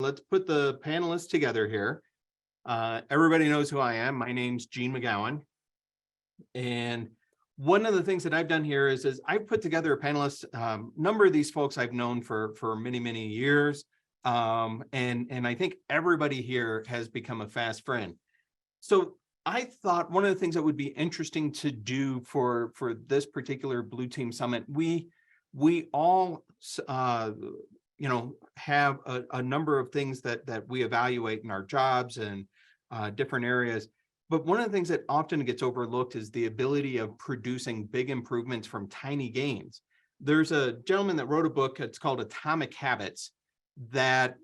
let's put the panelists together here. Everybody knows who I am. My name's Gina McGowan. And one of the things that I've done here is I've put together a panelist. Number of these folks I've known for many, many years. And I think everybody here has become a fast friend. So I thought one of the things that would be interesting to do for this particular Blue Team Summit, we all have a number of things that we evaluate in our jobs and different areas. But one of the things that often gets overlooked is the ability of producing big improvements from tiny gains. There's a gentleman that wrote a book, it's called Atomic Habits, that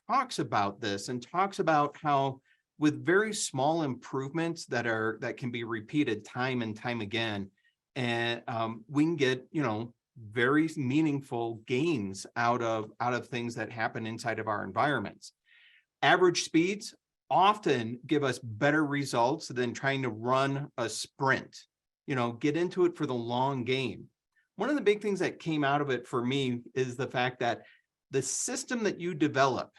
talks about this and talks about how with very small improvements that can be repeated time and time again, and we can get very meaningful gains out of things that happen inside of our environments. Average speeds often give us better results than trying to run a sprint. Get into it for the long game. One of the big things that came out of it for me is the fact that the system that you develop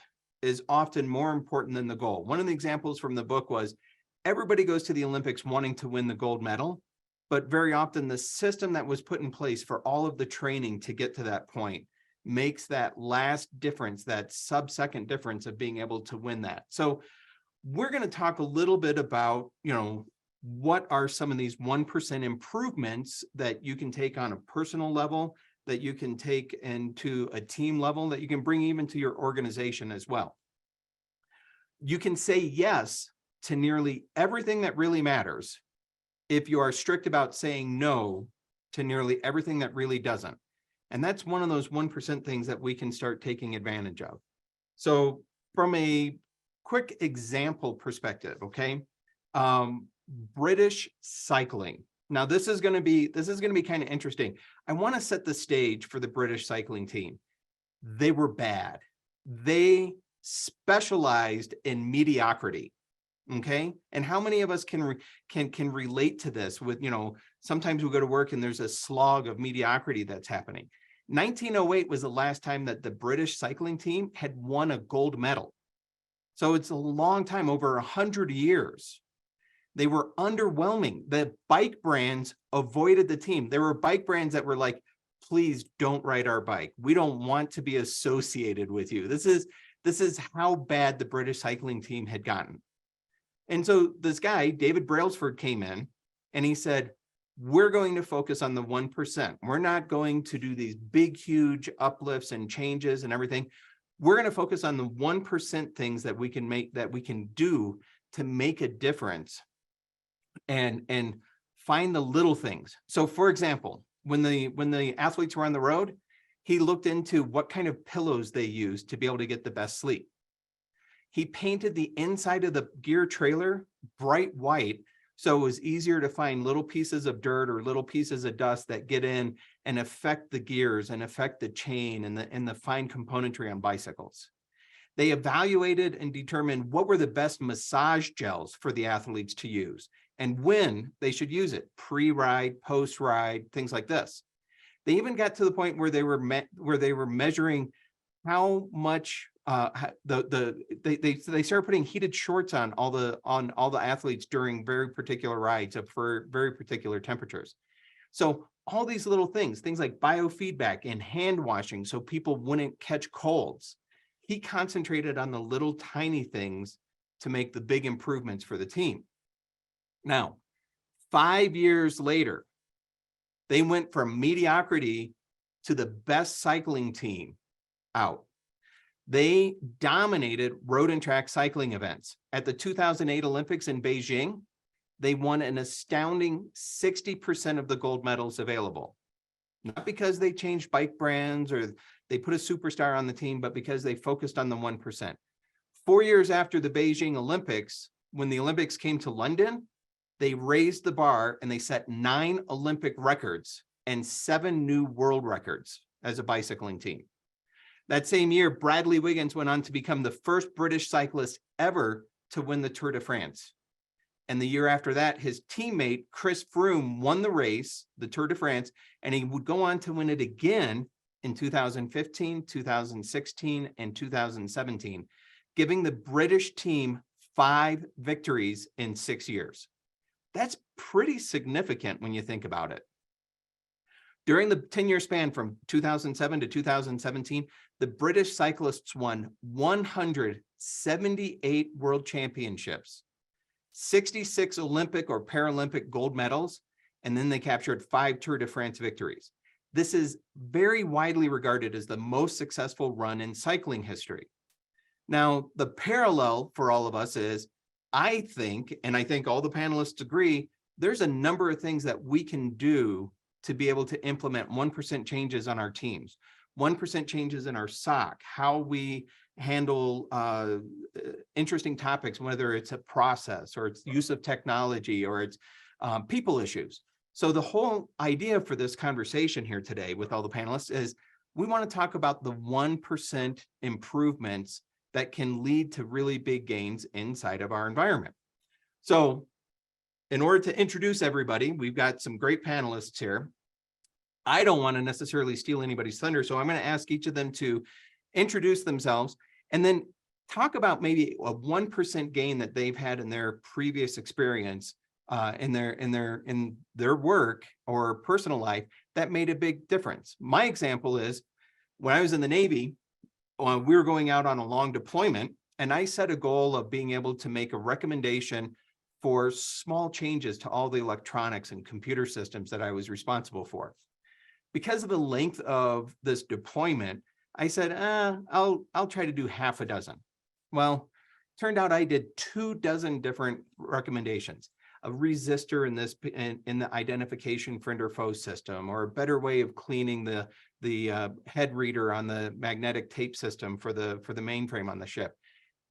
is often more important than the goal. One of the examples from the book was everybody goes to the Olympics wanting to win the gold medal, but very often the system that was put in place for all of the training to get to that point makes that last difference, that sub-second difference of being able to win that. So we're going to talk a little bit about, what are some of these 1% improvements that you can take on a personal level, that you can take into a team level, that you can bring even to your organization as well. You can say yes to nearly everything that really matters if you are strict about saying no to nearly everything that really doesn't. And that's one of those 1% things that we can start taking advantage of. So from a quick example perspective, okay, British cycling. Now this is going to be kind of interesting. I want to set the stage for the British cycling team. They were bad. They specialized in mediocrity. Okay, and how many of us can relate to this? With sometimes we go to work and there's a slog of mediocrity that's happening. 1908 was the last time that the British cycling team had won a gold medal. So it's a long time, over 100 years. They were underwhelming. The bike brands avoided the team. There were bike brands that were like, please don't ride our bike. We don't want to be associated with you. This is how bad the British cycling team had gotten. And so this guy, David Brailsford, came in and he said, we're going to focus on the 1%. We're not going to do these big, huge uplifts and changes and everything. We're going to focus on the 1% things that we can do to make a difference and find the little things. So for example, when the athletes were on the road, he looked into what kind of pillows they used to be able to get the best sleep. He painted the inside of the gear trailer bright white, so it was easier to find little pieces of dirt or little pieces of dust that get in and affect the gears and affect the chain and the fine componentry on bicycles. They evaluated and determined what were the best massage gels for the athletes to use and when they should use it, pre-ride, post-ride, things like this. They even got to the point where they were measuring how much they started putting heated shorts on all the athletes during very particular rides for very particular temperatures. So all these little things like biofeedback and hand washing so people wouldn't catch colds. He concentrated on the little tiny things to make the big improvements for the team. Now, 5 years later, they went from mediocrity to the best cycling team out. They dominated road and track cycling events. At the 2008 Olympics in Beijing, they won an astounding 60% of the gold medals available. Not because they changed bike brands or they put a superstar on the team, but because they focused on the 1%. 4 years after the Beijing Olympics, when the Olympics came to London, they raised the bar and they set 9 Olympic records and 7 new world records as a bicycling team. That same year, Bradley Wiggins went on to become the first British cyclist ever to win the Tour de France. And the year after that, his teammate, Chris Froome, won the race, the Tour de France, and he would go on to win it again in 2015, 2016, and 2017, giving the British team 5 victories in 6 years. That's pretty significant when you think about it. During the 10-year span from 2007 to 2017, the British cyclists won 178 world championships, 66 Olympic or Paralympic gold medals, and then they captured 5 Tour de France victories. This is very widely regarded as the most successful run in cycling history. Now, the parallel for all of us is, I think, and I think all the panelists agree, there's a number of things that we can do to be able to implement 1% changes on our teams, 1% changes in our SOC, how we handle interesting topics, whether it's a process or it's use of technology or it's people issues. So the whole idea for this conversation here today with all the panelists is we want to talk about the 1% improvements that can lead to really big gains inside of our environment. So in order to introduce everybody, we've got some great panelists here. I don't want to necessarily steal anybody's thunder, so I'm going to ask each of them to introduce themselves and then talk about maybe a 1% gain that they've had in their previous experience in their work or personal life that made a big difference. My example is when I was in the Navy, we were going out on a long deployment, and I set a goal of being able to make a recommendation for small changes to all the electronics and computer systems that I was responsible for. Because of the length of this deployment, I said, I'll try to do half a dozen. Well, turned out I did 24 different recommendations. A resistor in the identification friend or foe system, or a better way of cleaning the head reader on the magnetic tape system for the mainframe on the ship.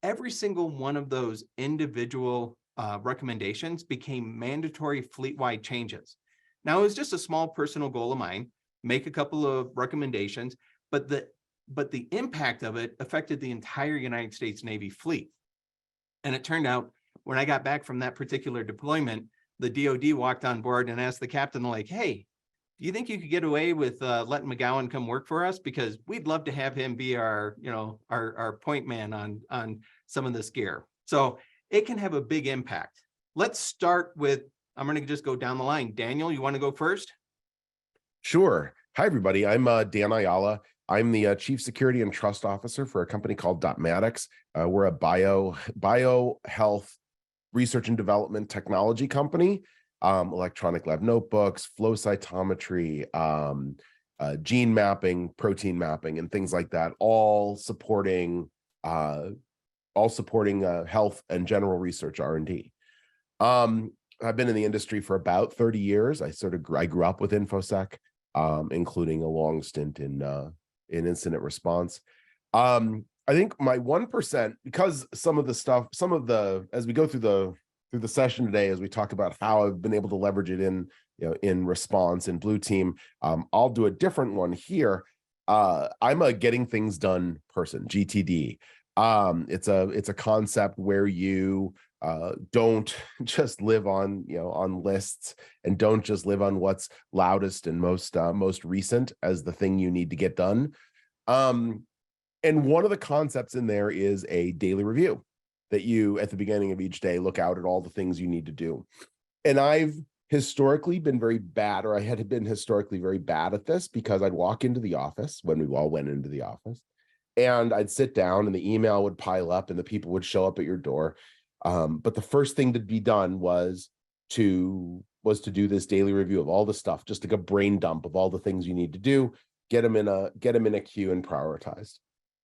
Every single one of those individual recommendations became mandatory fleet-wide changes. Now, it was just a small personal goal of mine, make a couple of recommendations, but the impact of it affected the entire United States Navy fleet. And it turned out when I got back from that particular deployment, the DoD walked on board and asked the captain, like, hey, do you think you could get away with letting McGowan come work for us? Because we'd love to have him be our point man on some of this gear. So it can have a big impact. Let's start with, I'm going to just go down the line. Daniel, you want to go first? Sure. Hi, everybody. I'm Dan Ayala. I'm the Chief Security and Trust Officer for a company called Dotmatics. We're a bio health research and development technology company, electronic lab notebooks, flow cytometry, gene mapping, protein mapping, and things like that, all supporting health and general research R&D. I've been in the industry for about 30 years. I grew up with InfoSec, including a long stint in incident response. I think my 1%, because as we go through the session today, as we talk about how I've been able to leverage it in response in Blue Team, I'll do a different one here. I'm a getting things done person, GTD. It's a concept where you don't just live on lists, and don't just live on what's loudest and most recent as the thing you need to get done. And one of the concepts in there is a daily review that you, at the beginning of each day, look out at all the things you need to do. And I've historically been very bad, or I had been historically very bad at this, because I'd walk into the office when we all went into the office, and I'd sit down and the email would pile up and the people would show up at your door. But the first thing to be done was to do this daily review of all the stuff, just like a brain dump of all the things you need to do, get them in a queue and prioritized.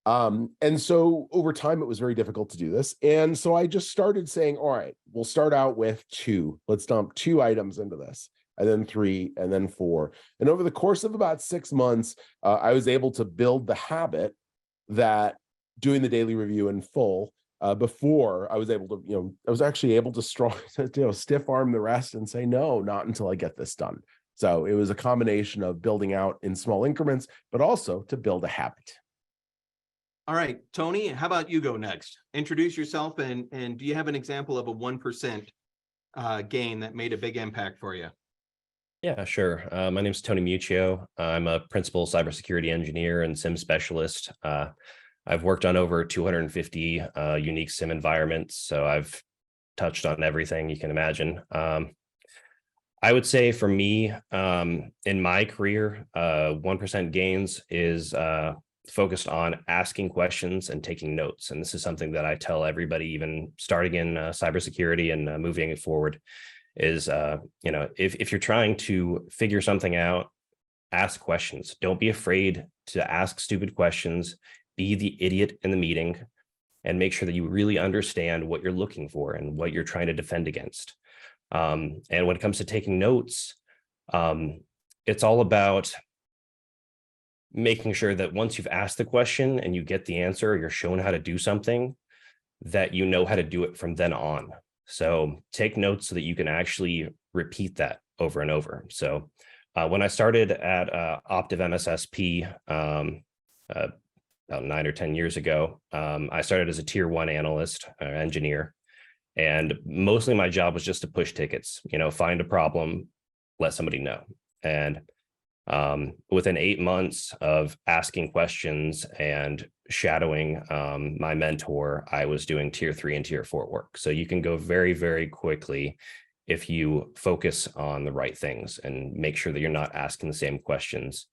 And so over time, it was very difficult to do this. And so I just started saying, all right, we'll start out with 2. Let's dump 2 items into this, and then 3, and then 4. And over the course of about 6 months, I was able to build the habit that doing the daily review in full, before I was able to, I was actually able to stiff arm the rest and say, no, not until I get this done. So it was a combination of building out in small increments, but also to build a habit. All right, Tony, how about you go next? Introduce yourself, and do you have an example of a 1% gain that made a big impact for you? Yeah, sure. My name is Tony Miuccio. I'm a principal cybersecurity engineer and SIM specialist. I've worked on over 250 unique SIM environments, so I've touched on everything you can imagine. I would say for me, in my career, 1% gains is focused on asking questions and taking notes. And this is something that I tell everybody, even starting in cybersecurity and moving it forward, is, if you're trying to figure something out, ask questions. Don't be afraid to ask stupid questions. Be the idiot in the meeting and make sure that you really understand what you're looking for and what you're trying to defend against. And when it comes to taking notes, it's all about making sure that once you've asked the question and you get the answer, or you're shown how to do something, that you know how to do it from then on. So take notes so that you can actually repeat that over and over. So when I started at Optiv MSSP about 9 or 10 years ago, I started as a tier 1 analyst or engineer. And mostly my job was just to push tickets, find a problem, let somebody know. And within 8 months of asking questions and shadowing my mentor, I was doing tier 3 and tier 4 work. So you can go very, very quickly if you focus on the right things and make sure that you're not asking the same questions.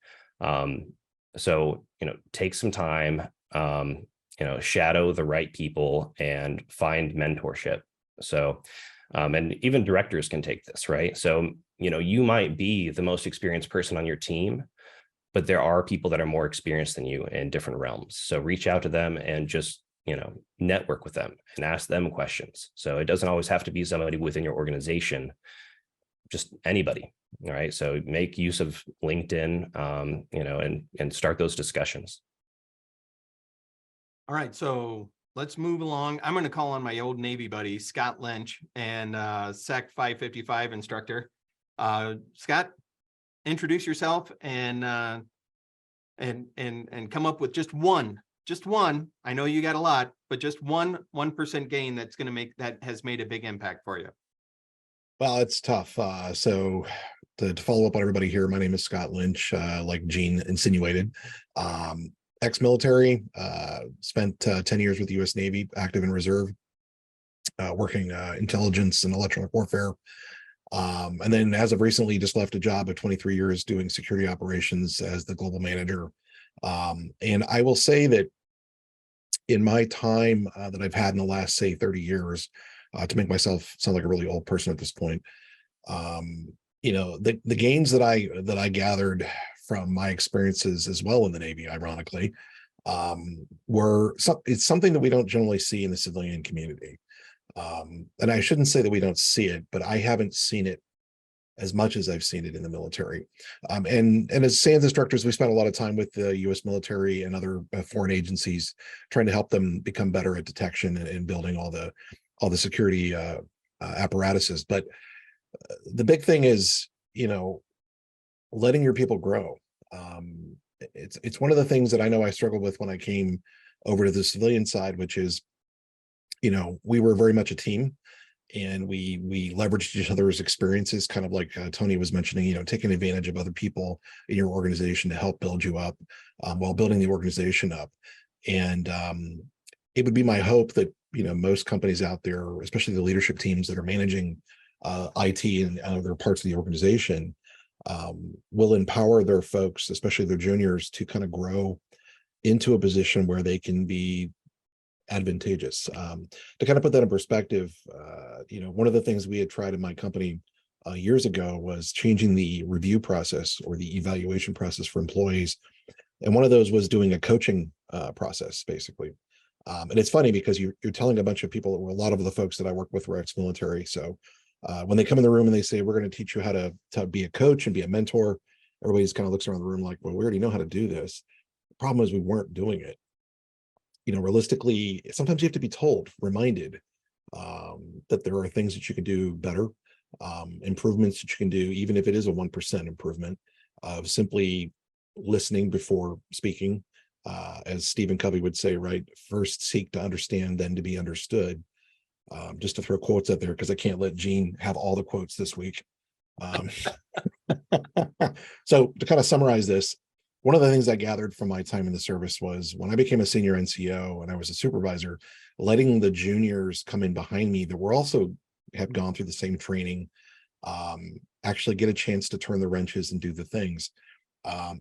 So, take some time, shadow the right people and find mentorship. So, and even directors can take this, right? So, you might be the most experienced person on your team, but there are people that are more experienced than you in different realms. So reach out to them and just, network with them and ask them questions. So it doesn't always have to be somebody within your organization, just anybody. All right. So make use of LinkedIn, and start those discussions. All right, so let's move along. I'm going to call on my old Navy buddy, Scott Lynch, and SEC 555 instructor. Scott, introduce yourself and come up with just one. I know you got a lot, but just 1% gain that has made a big impact for you. Well, it's tough. So to follow up on everybody here, my name is Scott Lynch, like Gene insinuated. Ex-military, spent 10 years with the U.S. Navy, active in reserve, working intelligence and electronic warfare. And then as of recently, just left a job of 23 years doing security operations as the global manager. And I will say that in my time that I've had in the last, say, 30 years, to make myself sound like a really old person at this point, the gains that I gathered from my experiences as well in the Navy, ironically, it's something that we don't generally see in the civilian community. And I shouldn't say that we don't see it, but I haven't seen it as much as I've seen it in the military. And as SANS instructors, we spent a lot of time with the U.S. military and other foreign agencies trying to help them become better at detection and building all the security apparatuses. But the big thing is, letting your people grow. It's one of the things that I know I struggled with when I came over to the civilian side, which is, we were very much a team, and we leveraged each other's experiences, kind of like Tony was mentioning, taking advantage of other people in your organization to help build you up while building the organization up. And it would be my hope that, most companies out there, especially the leadership teams that are managing IT and other parts of the organization, will empower their folks, especially their juniors, to kind of grow into a position where they can be advantageous. To kind of put that in perspective, one of the things we had tried in my company years ago was changing the review process or the evaluation process for employees. And one of those was doing a coaching process, basically. And it's funny because you're telling a bunch of people, a lot of the folks that I work with were ex-military. So when they come in the room and they say, we're going to teach you how to be a coach and be a mentor, everybody just kind of looks around the room like, well, we already know how to do this. The problem is we weren't doing it. Realistically, sometimes you have to be told, reminded that there are things that you can do better, improvements that you can do, even if it is a 1% improvement of simply listening before speaking. As Stephen Covey would say, right? First seek to understand, then to be understood. Just to throw quotes out there, because I can't let Gene have all the quotes this week. So to kind of summarize this, one of the things I gathered from my time in the service was when I became a senior NCO and I was a supervisor, letting the juniors come in behind me that were also had gone through the same training, actually get a chance to turn the wrenches and do the things.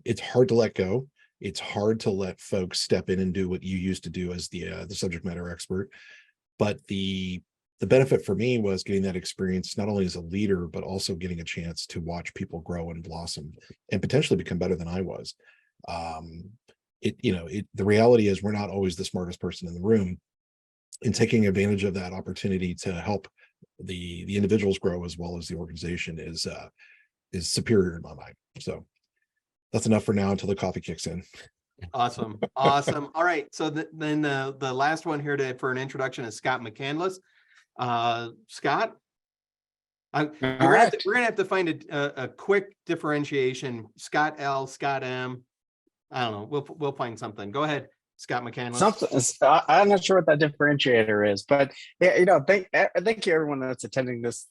It's hard to let go. It's hard to let folks step in and do what you used to do as the subject matter expert. But the benefit for me was getting that experience not only as a leader, but also getting a chance to watch people grow and blossom and potentially become better than I was. The reality is we're not always the smartest person in the room, and taking advantage of that opportunity to help the individuals grow as well as the organization is superior in my mind. So that's enough for now until the coffee kicks in. Awesome. All right. So then the last one here for an introduction is Scott McCandless. Scott, we're gonna have to find a quick differentiation. Scott L, Scott M. I don't know. We'll find something. Go ahead, Scott McCandless. I'm not sure what that differentiator is, but yeah, thank you everyone that's attending this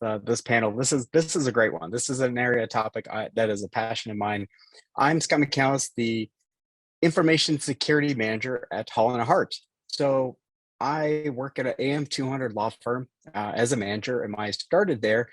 panel. This is a great one. This is an area topic that is a passion of mine. I'm Scott McCandless, the Information Security Manager at Holland & Hart. So I work at an AM 200 law firm as a manager, and I started there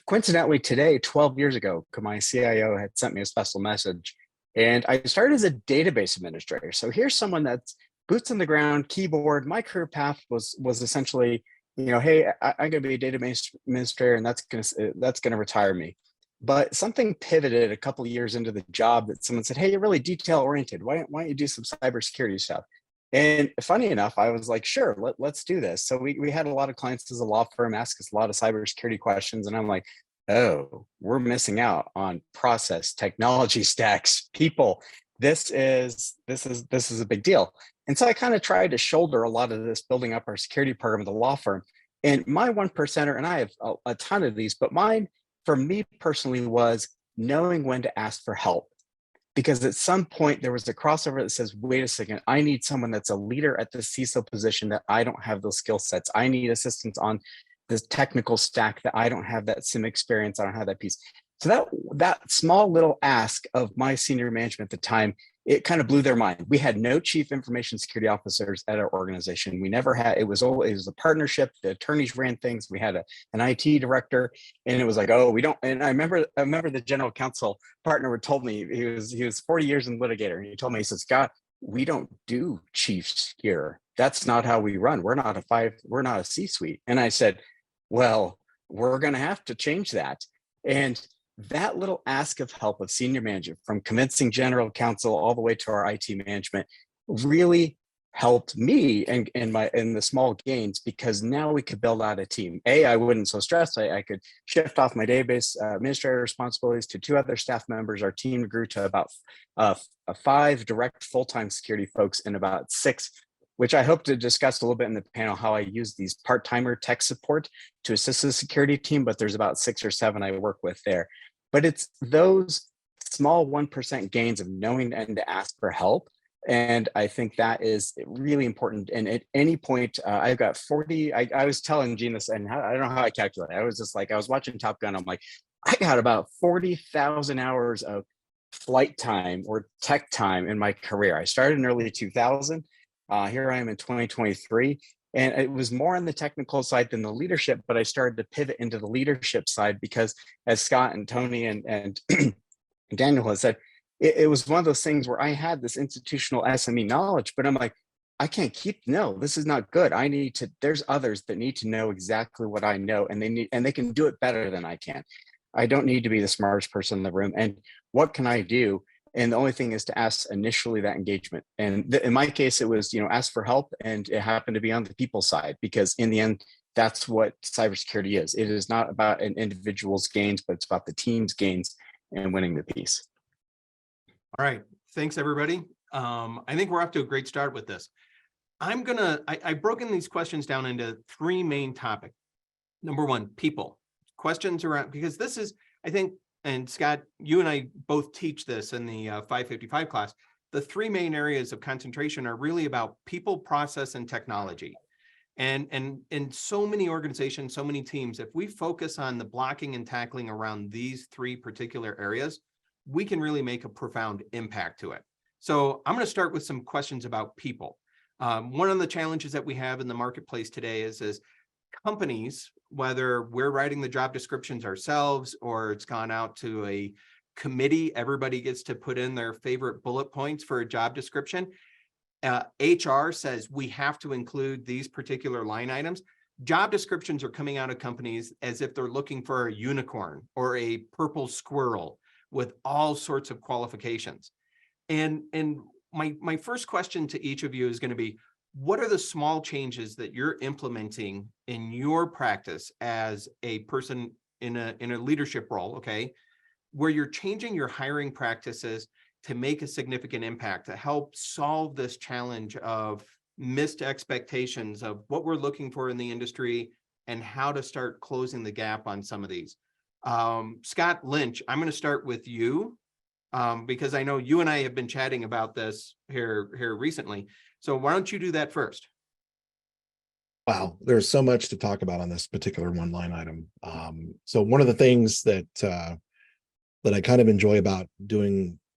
coincidentally today, 12 years ago, because my CIO had sent me a special message. And I started as a database administrator. So here's someone that's boots on the ground, keyboard. My career path was essentially, hey, I'm going to be a database administrator, and that's going to retire me. But something pivoted a couple of years into the job that someone said, hey, you're really detail oriented. Why don't you do some cybersecurity stuff? And funny enough, I was like, sure, let's do this. So we had a lot of clients as a law firm ask us a lot of cybersecurity questions. And I'm like, oh, we're missing out on process, technology stacks, people. This is a big deal. And so I kind of tried to shoulder a lot of this, building up our security program at the law firm. And my 1%er, and I have a ton of these, but mine, for me personally, was knowing when to ask for help. Because at some point there was a crossover that says, wait a second, I need someone that's a leader at the CISO position that I don't have those skill sets. I need assistance on this technical stack that I don't have that SIM experience. I don't have that piece. So that small little ask of my senior management at the time, it kind of blew their mind. We had no chief information security officers at our organization. We never had, it was a partnership. The attorneys ran things. We had an IT director, and it was like, oh, we don't. And I remember the general counsel partner told me, he was 40 years in litigator. And he told me, he says, Scott, we don't do chiefs here. That's not how we run. We're not a C-suite. And I said, well, we're going to have to change that. And that little ask of help of senior manager, from convincing general counsel all the way to our IT management, really helped me in the small gains, because now we could build out a team. I wouldn't so stress. I could shift off my database administrator responsibilities to 2 other staff members. Our team grew to about 5 direct full-time security folks and about 6, which I hope to discuss a little bit in the panel, how I use these part-timer tech support to assist the security team, but there's about 6 or 7 I work with there. But it's those small 1% gains of knowing when to ask for help. And I think that is really important. And at any point, I've got 40, I was telling Gina this, and I don't know how I calculate it. I was just like, I was watching Top Gun. I'm like, I got about 40,000 hours of flight time or tech time in my career. I started in early 2000. Here I am in 2023. And it was more on the technical side than the leadership, but I started to pivot into the leadership side because, as Scott and Tony and Daniel has said, it was one of those things where I had this institutional SME knowledge, but I'm like, I can't no, this is not good. There's others that need to know exactly what I know, and they can do it better than I can. I don't need to be the smartest person in the room. And what can I do? And the only thing is to ask initially that engagement. And in my case, it was, ask for help. And it happened to be on the people side, because in the end, that's what cybersecurity is. It is not about an individual's gains, but it's about the team's gains and winning the piece. All right. Thanks, everybody. I think we're off to a great start with this. I've broken these questions down into 3 main topics. Number 1, people. Questions around, because this is, I think, and Scott, you and I both teach this in the 555 class. The 3 main areas of concentration are really about people, process, and technology. And in so many organizations, so many teams, if we focus on the blocking and tackling around these 3 particular areas, we can really make a profound impact to it. So I'm going to start with some questions about people. One of the challenges that we have in the marketplace today is companies, whether we're writing the job descriptions ourselves or it's gone out to a committee, everybody gets to put in their favorite bullet points for a job description. HR says we have to include these particular line items. Job descriptions are coming out of companies as if they're looking for a unicorn or a purple squirrel with all sorts of qualifications. And my first question to each of you is going to be, what are the small changes that you're implementing in your practice as a person in a leadership role, okay, where you're changing your hiring practices to make a significant impact, to help solve this challenge of missed expectations of what we're looking for in the industry and how to start closing the gap on some of these. Scott, Lynch, I'm going to start with you because I know you and I have been chatting about this here recently. So why don't you do that first? Wow, there's so much to talk about on this particular one line item. So one of the things that I kind of enjoy about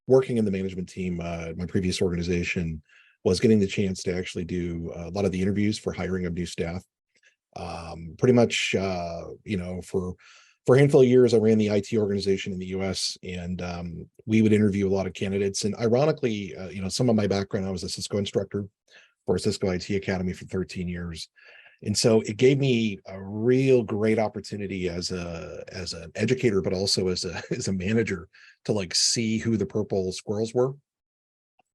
working in the management team, my previous organization, was getting the chance to actually do a lot of the interviews for hiring of new staff. Pretty much, for a handful of years, I ran the IT organization in the US, and we would interview a lot of candidates. And ironically, some of my background, I was a Cisco instructor for a Cisco IT Academy for 13 years. And so it gave me a real great opportunity as an educator, but also as a manager to like see who the purple squirrels were,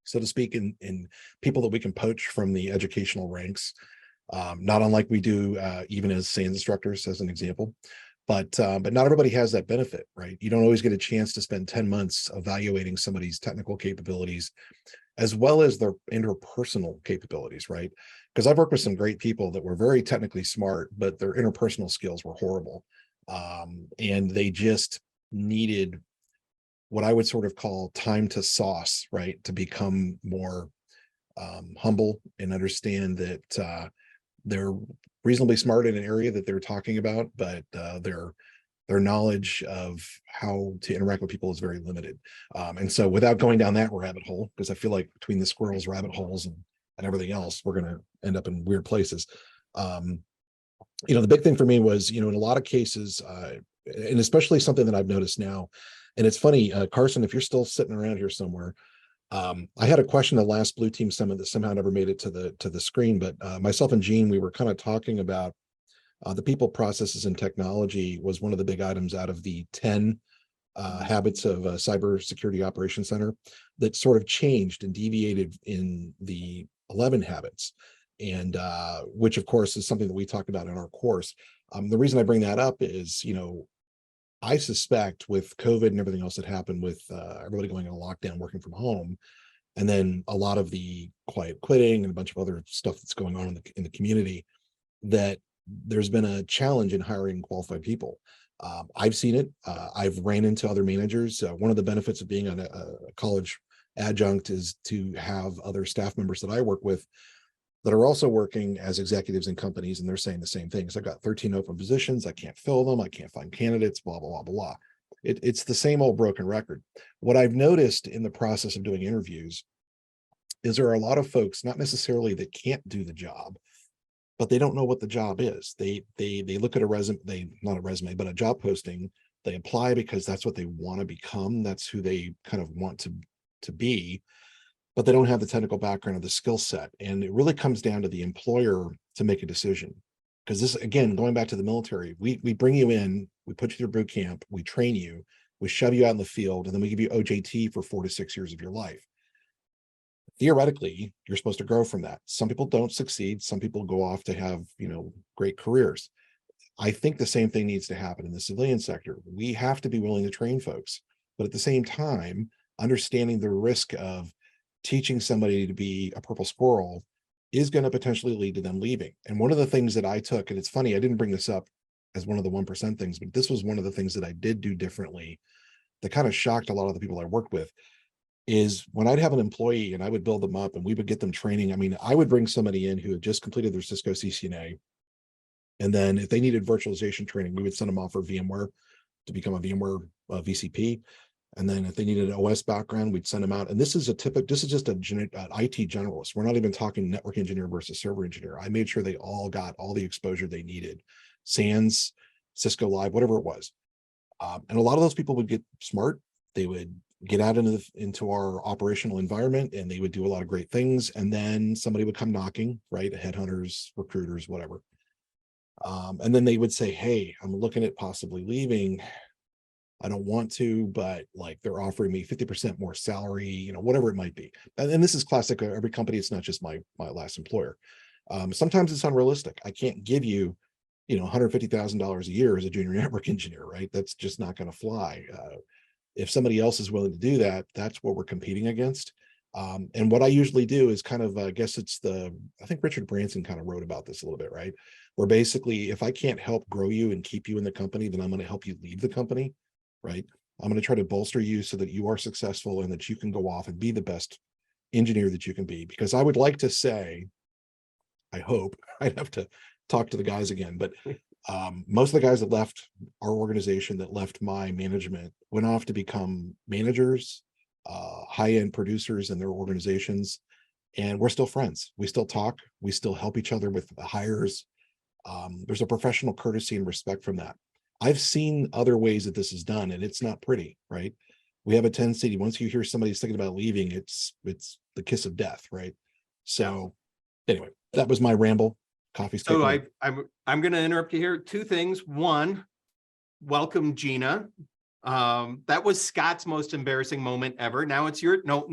so to speak, in people that we can poach from the educational ranks, not unlike we do even as SANS instructors, as an example. But not everybody has that benefit, right? You don't always get a chance to spend 10 months evaluating somebody's technical capabilities as well as their interpersonal capabilities, right? Because I've worked with some great people that were very technically smart, but their interpersonal skills were horrible. And they just needed what I would sort of call time to sauce, right? To become more humble and understand that they're reasonably smart in an area that they're talking about, but their knowledge of how to interact with people is very limited. And so without going down that rabbit hole, because I feel like between the squirrels, rabbit holes, and everything else, we're going to end up in weird places. The big thing for me was, in a lot of cases, and especially something that I've noticed now, and it's funny, Carson, if you're still sitting around here somewhere, I had a question at the last Blue Team Summit that somehow never made it to the screen, but myself and Gene, we were kind of talking about the people, processes, and technology was one of the big items out of the 10 habits of Cybersecurity Operations Center that sort of changed and deviated in the 11 habits, and which of course is something that we talked about in our course. The reason I bring that up is, I suspect with COVID and everything else that happened with everybody going on lockdown, working from home, and then a lot of the quiet quitting and a bunch of other stuff that's going on in the community, that there's been a challenge in hiring qualified people. I've seen it. I've ran into other managers. One of the benefits of being a college adjunct is to have other staff members that I work with that are also working as executives in companies, and they're saying the same things. I've got 13 open positions. I can't fill them. I can't find candidates, blah, blah, blah, blah. It's the same old broken record. What I've noticed in the process of doing interviews is there are a lot of folks, not necessarily that can't do the job, but they don't know what the job is. They look at not a resume, but a job posting. They apply because that's what they want to become. That's who they kind of want to be, but they don't have the technical background or the skill set. And it really comes down to the employer to make a decision. Because this, again, going back to the military, we bring you in, we put you through boot camp, we train you, we shove you out in the field, and then we give you OJT for 4 to 6 years of your life. Theoretically, you're supposed to grow from that. Some people don't succeed. Some people go off to have, great careers. I think the same thing needs to happen in the civilian sector. We have to be willing to train folks, but at the same time, understanding the risk of teaching somebody to be a purple squirrel is going to potentially lead to them leaving. And one of the things that I took, and it's funny, I didn't bring this up as one of the 1% things, but this was one of the things that I did do differently that kind of shocked a lot of the people I worked with, is when I'd have an employee and I would build them up and we would get them training. I mean, I would bring somebody in who had just completed their Cisco CCNA. And then if they needed virtualization training, we would send them off for VMware to become a VMware VCP. And then if they needed an OS background, we'd send them out. And this is just an IT generalist. We're not even talking network engineer versus server engineer. I made sure they all got all the exposure they needed. SANS, Cisco Live, whatever it was. And a lot of those people would get smart. They would get out into our operational environment and they would do a lot of great things. And then somebody would come knocking, right? Headhunters, recruiters, whatever. And then they would say, hey, I'm looking at possibly leaving. I don't want to, but like they're offering me 50% more salary, you know, whatever it might be. And this is classic of every company. It's not just my last employer. Sometimes it's unrealistic. I can't give you, you know, $150,000 a year as a junior network engineer, right? That's just not going to fly. If somebody else is willing to do that, that's what we're competing against. And what I usually do is kind of, I guess I think Richard Branson kind of wrote about this a little bit, right? Where basically, if I can't help grow you and keep you in the company, then I'm going to help you leave the company, right? I'm going to try to bolster you so that you are successful and that you can go off and be the best engineer that you can be. Because I would like to say, I hope, I'd have to talk to the guys again, but most of the guys that left our organization, that left my management, went off to become managers, high-end producers in their organizations, and we're still friends. We still talk. We still help each other with the hires. There's a professional courtesy and respect from that. I've seen other ways that this is done, and it's not pretty, right? We have a tendency, once you hear somebody's thinking about leaving, it's the kiss of death, right? So anyway, that was my ramble. Coffee's So taken. I'm going to interrupt you here. Two things. One, welcome, Gina. That was Scott's most embarrassing moment ever. Now it's your no,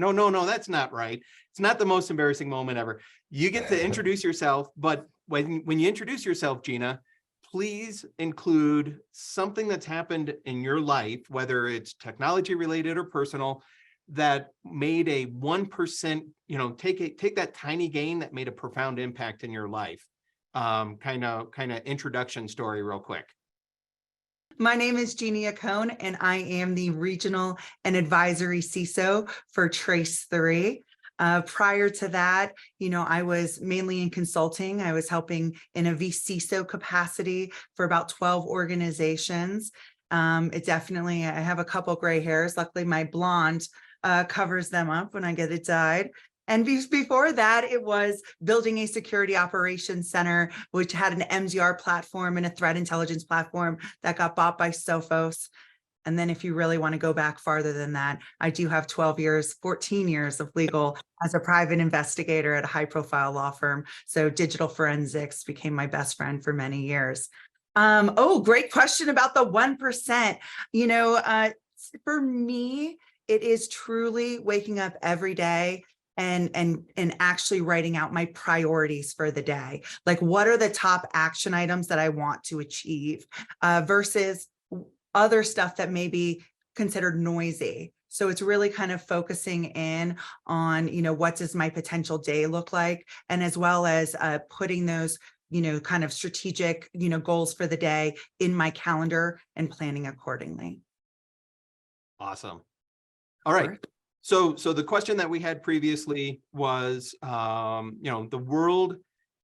that's not right. It's not the most embarrassing moment ever. You get to introduce yourself, but when you introduce yourself, Gina, please include something that's happened in your life, whether it's technology related or personal, that made a 1%, you know, take that tiny gain that made a profound impact in your life. Kind of introduction story real quick. My name is Gina Yacone, and I am the Regional and Advisory CISO for Trace3. Prior to that, you know, I was mainly in consulting. I was helping in a vCISO capacity for about 12 organizations. I have a couple gray hairs. Luckily, my blonde covers them up when I get it dyed. And before that, it was building a security operations center, which had an MDR platform and a threat intelligence platform that got bought by Sophos. And then if you really want to go back farther than that, I do have 14 years of legal as a private investigator at a high profile law firm. So digital forensics became my best friend for many years. Great question about the 1%. You know, for me, it is truly waking up every day and actually writing out my priorities for the day. Like, what are the top action items that I want to achieve versus other stuff that may be considered noisy. So it's really kind of focusing in on, you know, what does my potential day look like? And as well as putting those, you know, kind of strategic, you know, goals for the day in my calendar and planning accordingly. Awesome. All right. Sure. So the question that we had previously was, you know, the world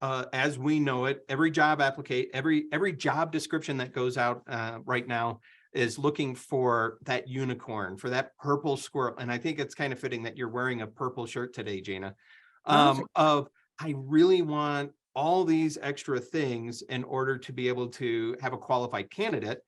as we know it, every job every job description that goes out right now is looking for that unicorn, for that purple squirrel. And I think it's kind of fitting that you're wearing a purple shirt today, Gina. I really want all these extra things in order to be able to have a qualified candidate.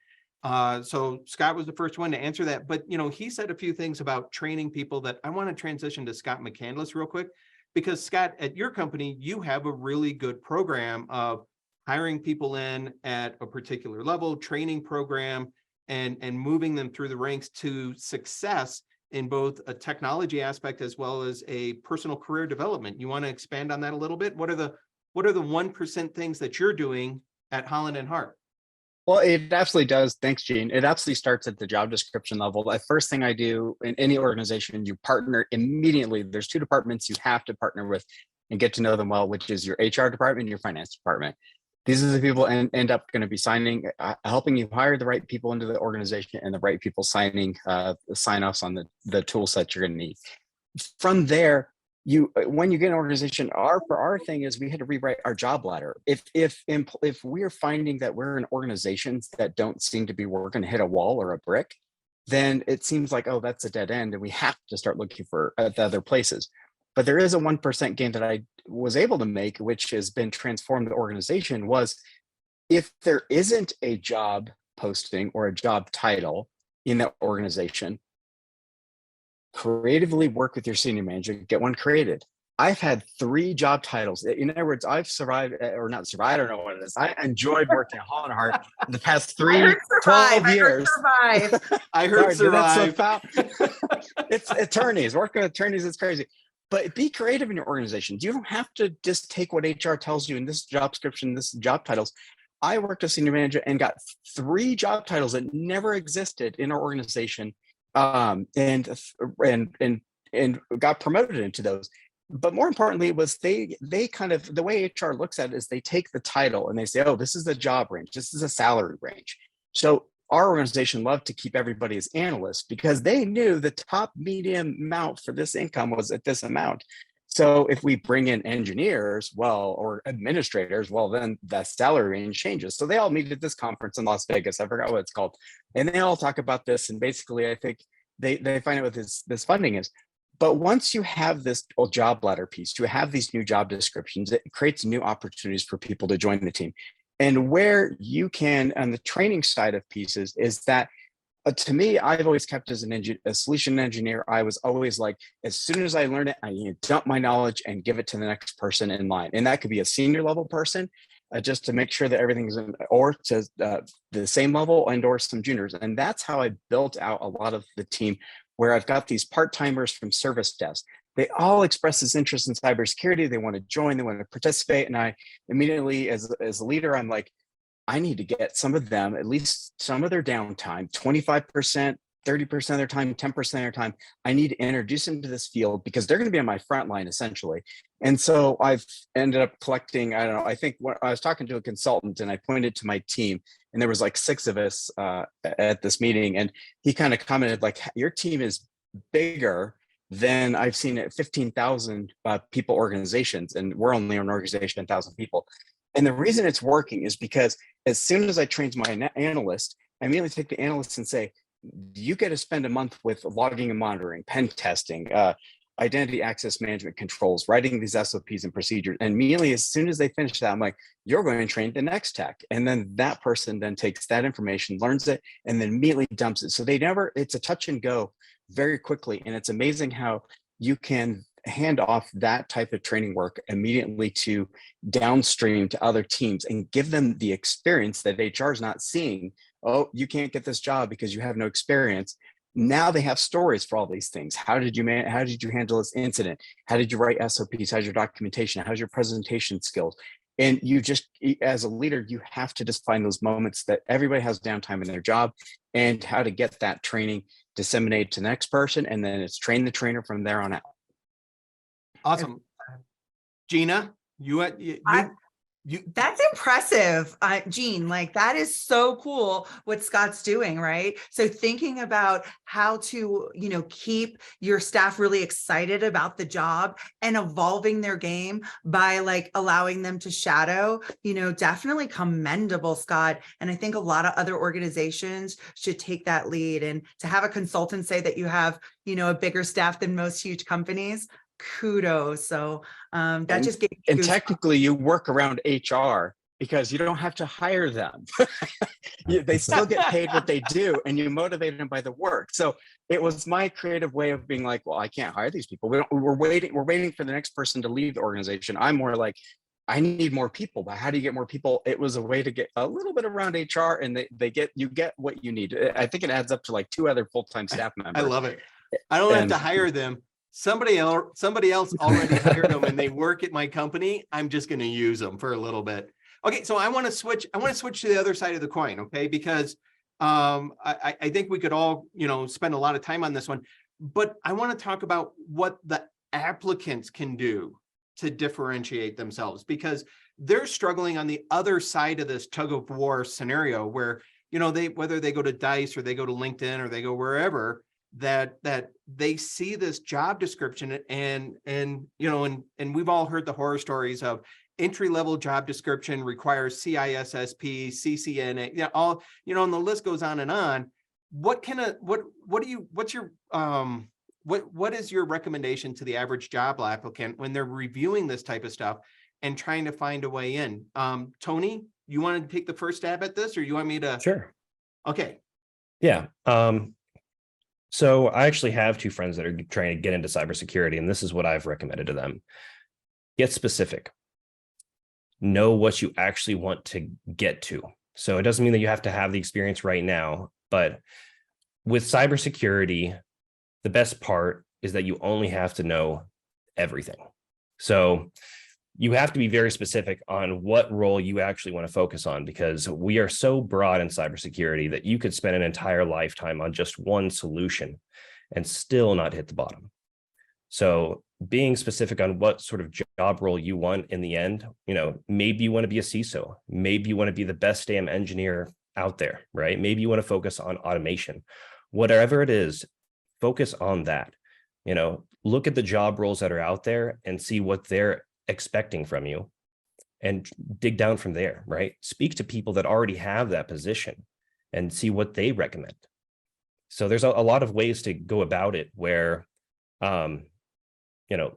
So Scott was the first one to answer that, but you know, he said a few things about training people that I want to transition to Scott McCandless real quick, because Scott, at your company, you have a really good program of hiring people in at a particular level, training program, and moving them through the ranks to success in both a technology aspect as well as a personal career development. You want to expand on that a little bit? What are the 1% things that you're doing at Holland and Hart? Well, it absolutely does. Thanks, Gene. It absolutely starts at the job description level. The first thing I do in any organization, you partner immediately. There's two departments you have to partner with and get to know them well, which is your HR department and your finance department. These are the people end up going to be helping you hire the right people into the organization and the right people signing the sign-offs on the tool set you're going to need. From there, when you get an organization, our thing is we had to rewrite our job ladder. If we're finding that we're in organizations that don't seem to be working to hit a wall or a brick, then it seems like, oh, that's a dead end and we have to start looking for at the other places. But there is a 1% gain that I was able to make, which has been transformed the organization, was if there isn't a job posting or a job title in that organization, creatively work with your senior manager, get one created. I've had 3 job titles. In other words, I've survived, or not survived, I don't know what it is. I enjoyed working at Holland Hart in the past 12 years. I heard survive. It's attorneys, working with attorneys, it's crazy. But be creative in your organization. You don't have to just take what HR tells you in this job description, this job titles. I worked as senior manager and got 3 job titles that never existed in our organization, and got promoted into those. But more importantly, it was they kind of, the way HR looks at it is they take the title and they say, oh, this is the job range, this is a salary range. So our organization loved to keep everybody as analysts because they knew the top medium amount for this income was at this amount. So if we bring in engineers, well, or administrators, well, then the salary range changes. So they all meet at this conference in Las Vegas. I forgot what it's called. And they all talk about this. And basically, I think they find out what this funding is. But once you have this job ladder piece, you have these new job descriptions, it creates new opportunities for people to join the team. And where you can, on the training side of pieces, is that to me, I've always kept as a solution engineer, I was always like, as soon as I learn it, I need to dump my knowledge and give it to the next person in line. And that could be a senior level person, just to make sure that everything's in, or to the same level, and or some juniors. And that's how I built out a lot of the team, where I've got these part-timers from service desk. They all express this interest in cybersecurity. They want to join, they want to participate. And I immediately, as a leader, I'm like, I need to get some of them, at least some of their downtime, 25%, 30% of their time, 10% of their time. I need to introduce them to this field because they're going to be on my front line essentially. And so I've ended up collecting, I don't know, I think when I was talking to a consultant and I pointed to my team, and there was like 6 of us at this meeting. And he kind of commented like, your team is bigger than I've seen at 15,000 people organizations. And we're only an organization, 10,000 people. And the reason it's working is because as soon as I trained my analyst, I immediately take the analyst and say, you get to spend a month with logging and monitoring, pen testing, identity access management controls, writing these SOPs and procedures. And immediately, as soon as they finish that, I'm like, you're going to train the next tech. And then that person then takes that information, learns it, and then immediately dumps it. So it's a touch and go very quickly. And it's amazing how you can hand off that type of training work immediately to downstream to other teams and give them the experience that HR is not seeing. Oh, you can't get this job because you have no experience. Now they have stories for all these things. How did you handle this incident? How did you write SOPs? How's your documentation? How's your presentation skills? And you just, as a leader, you have to just find those moments that everybody has downtime in their job, and how to get that training disseminated to the next person. And then it's train the trainer from there on out. Awesome. Gina, that's impressive, Gene. Like, that is so cool what Scott's doing, right? So thinking about how to, keep your staff really excited about the job and evolving their game by like allowing them to shadow, definitely commendable, Scott. And I think a lot of other organizations should take that lead. And to have a consultant say that you have, a bigger staff than most huge companies, kudos. So that just gave and technically you work around HR because you don't have to hire them. They still get paid what they do, and you motivate them by the work. So it was my creative way of being like, well, I can't hire these people. We're waiting for the next person to leave the organization. I'm more like, I need more people, but how do you get more people? It was a way to get a little bit around HR, and you get what you need. I think it adds up to like 2 other full-time staff members. I love it. I don't have to hire them. Somebody else already hired them and they work at my company. I'm just going to use them for a little bit. Okay. So I want to switch to the other side of the coin. Okay. Because I think we could all, spend a lot of time on this one, but I want to talk about what the applicants can do to differentiate themselves, because they're struggling on the other side of this tug of war scenario where, whether they go to Dice or they go to LinkedIn or they go wherever, that they see this job description and we've all heard the horror stories of entry-level job description requires CISSP, CCNA, and the list goes on and on. what's your what is your recommendation to the average job applicant when they're reviewing this type of stuff and trying to find a way in? Tony, you want to take the first stab at this, or you want me to? Sure. Okay. Yeah. So I actually have two friends that are trying to get into cybersecurity, and this is what I've recommended to them. Get specific. Know what you actually want to get to. So it doesn't mean that you have to have the experience right now, but with cybersecurity, the best part is that you only have to know everything. So you have to be very specific on what role you actually want to focus on, because we are so broad in cybersecurity that you could spend an entire lifetime on just one solution and still not hit the bottom. So being specific on what sort of job role you want in the end, maybe you want to be a CISO, maybe you want to be the best damn engineer out there, right? Maybe you want to focus on automation, whatever it is, focus on that. Look at the job roles that are out there and see what they're expecting from you and dig down from there, right? Speak to people that already have that position and see what they recommend. So there's a lot of ways to go about it where,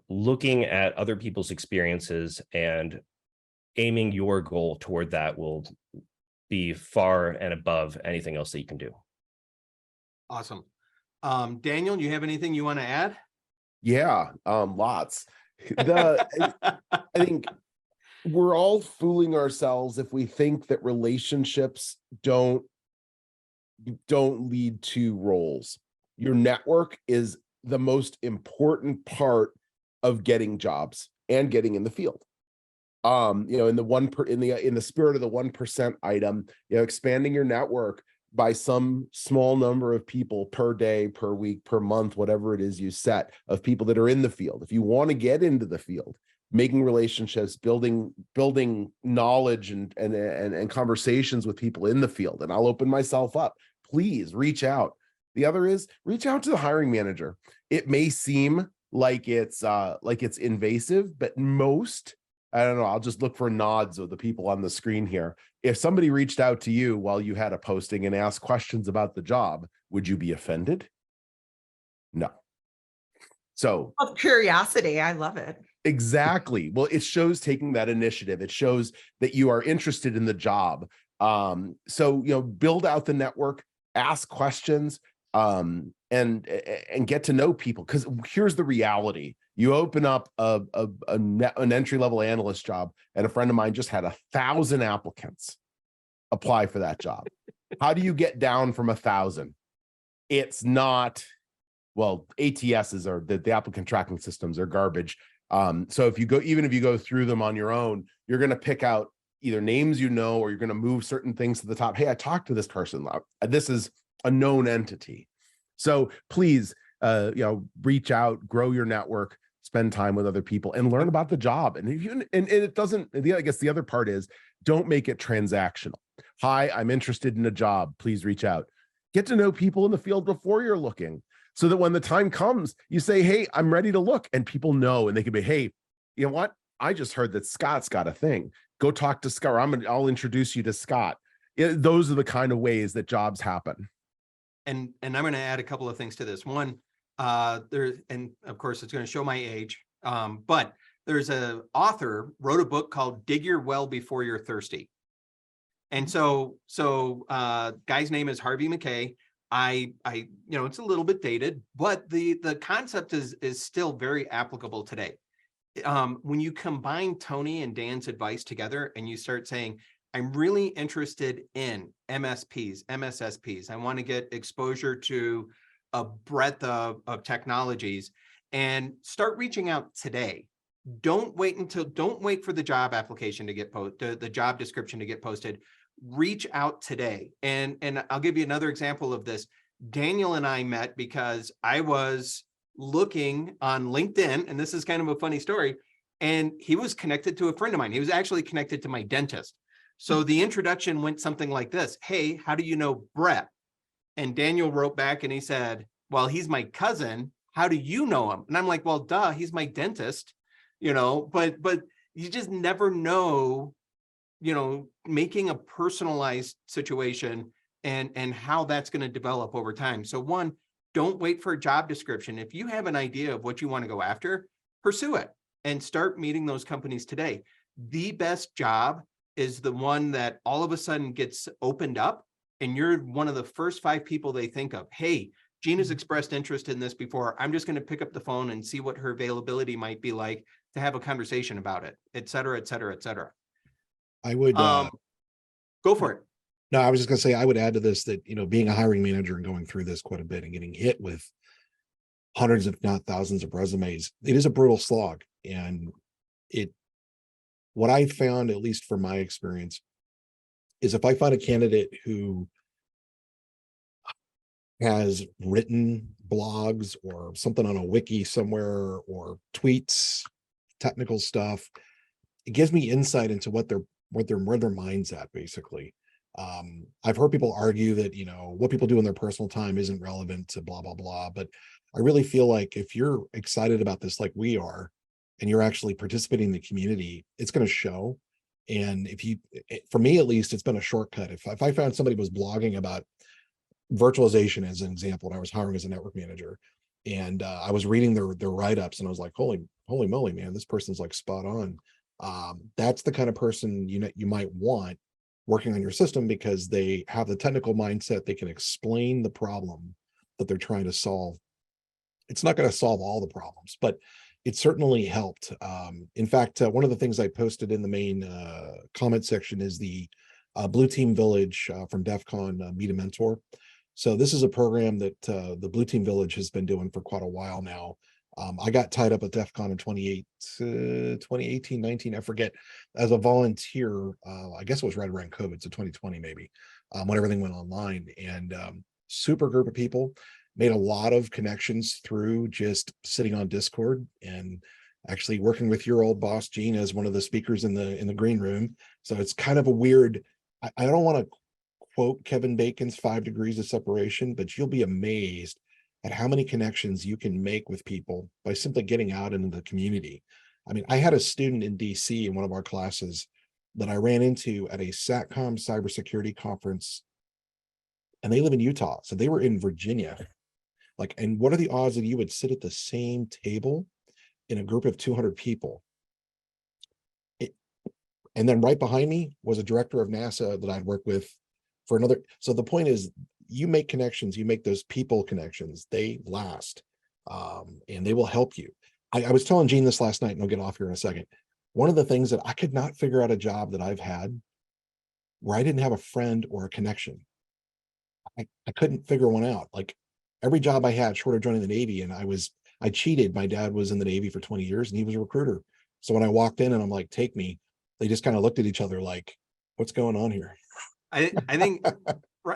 looking at other people's experiences and aiming your goal toward that will be far and above anything else that you can do. Awesome. Daniel, do you have anything you want to add? Yeah, lots. I think we're all fooling ourselves if we think that relationships don't lead to roles. Your network is the most important part of getting jobs and getting in the field. In the spirit of the 1% item, expanding your network by some small number of people per day, per week, per month, whatever it is you set, of people that are in the field. If you want to get into the field, making relationships, building knowledge and conversations with people in the field. And I'll open myself up. Please reach out. The other is reach out to the hiring manager. It may seem like it's invasive, but I don't know, I'll just look for nods of the people on the screen here. If somebody reached out to you while you had a posting and asked questions about the job, would you be offended? No. So Of curiosity, I love it. exactly. Well, it shows taking that initiative. It shows that you are interested in the job. So build out the network, ask questions, and get to know people. Because here's the reality. You open up an entry-level analyst job, and a friend of mine just had 1,000 applicants apply for that job. How do you get down from 1,000? It's not, well, ATSs are the applicant tracking systems are garbage. So even if you go through them on your own, you're going to pick out either names or you're going to move certain things to the top. Hey, I talked to this person. This is a known entity. So please, reach out, grow your network, spend time with other people, and learn about the job. And it doesn't. I guess the other part is don't make it transactional. Hi, I'm interested in a job. Please reach out. Get to know people in the field before you're looking, so that when the time comes, you say, "Hey, I'm ready to look," and people know, and they can be, "Hey, you know what? I just heard that Scott's got a thing. Go talk to Scott. Or I'll introduce you to Scott." Those are the kind of ways that jobs happen. And I'm going to add a couple of things to this. One, and of course it's going to show my age, but there's an author wrote a book called Dig Your Well Before You're Thirsty. And so guy's name is Harvey McKay. It's a little bit dated, but the concept is still very applicable today. When you combine Tony and Dan's advice together and you start saying, I'm really interested in MSPs, MSSPs. I want to get exposure to a breadth of technologies, and start reaching out today. Don't wait for the job application to get posted, the job description to get posted. Reach out today. And I'll give you another example of this. Daniel and I met because I was looking on LinkedIn, and this is kind of a funny story, and he was connected to a friend of mine. He was actually connected to my dentist. So the introduction went something like this. Hey, how do you know Brett? And Daniel wrote back and he said, well, he's my cousin. How do you know him? And I'm like, well, duh, he's my dentist, but you just never know, making a personalized situation and how that's going to develop over time. So one, don't wait for a job description. If you have an idea of what you want to go after, pursue it and start meeting those companies today. The best job is the one that all of a sudden gets opened up and you're one of the first 5 people they think of. Hey, Gina's expressed interest in this before. I'm just going to pick up the phone and see what her availability might be like to have a conversation about it, et cetera, et cetera, et cetera. I would Go for it. no, I was just gonna say I would add to this that, you know, being a hiring manager and going through this quite a bit and getting hit with hundreds, if not thousands of resumes, it is a brutal slog. And what I found, at least from my experience, is if I find a candidate who has written blogs or something on a wiki somewhere or tweets, technical stuff, it gives me insight into where their mind's at, basically. I've heard people argue that, you know, what people do in their personal time isn't relevant to blah, blah, blah. But I really feel like if you're excited about this, like we are, and you're actually participating in the community, it's going to show. And for me, at least, it's been a shortcut. If I found somebody was blogging about virtualization as an example, and I was hiring as a network manager, and I was reading their write-ups, and I was like, holy moly, man, this person's like spot on. That's the kind of person you might want working on your system, because they have the technical mindset. They can explain the problem that they're trying to solve. It's not going to solve all the problems, but it certainly helped. In fact, one of the things I posted in the main comment section is the Blue Team Village from DEF CON Meet a Mentor. So this is a program that the Blue Team Village has been doing for quite a while now. I got tied up at DEF CON in 2018, 19, I forget, as a volunteer. I guess it was right around COVID, so 2020 maybe, when everything went online. And super group of people, made a lot of connections through just sitting on Discord and actually working with your old boss, Gina, as one of the speakers in the green room. So it's kind of a weird, I don't want to quote Kevin Bacon's 5 degrees of separation, but you'll be amazed at how many connections you can make with people by simply getting out into the community. I mean, I had a student in DC in one of our classes that I ran into at a SATCOM cybersecurity conference, and they live in Utah. So they were in Virginia. Like, and what are the odds that you would sit at the same table in a group of 200 people? And then right behind me was a director of NASA that I'd worked with for another. So the point is, you make connections, you make those people connections, they last, and they will help you. I was telling Gene this last night, and I'll get off here in a second. One of the things that I could not figure out a job that I've had where I didn't have a friend or a connection. I couldn't figure one out. Like, every job I had short of joining the Navy, and I cheated. My dad was in the Navy for 20 years and he was a recruiter. So when I walked in and I'm like, take me, they just kind of looked at each other like, what's going on here? I think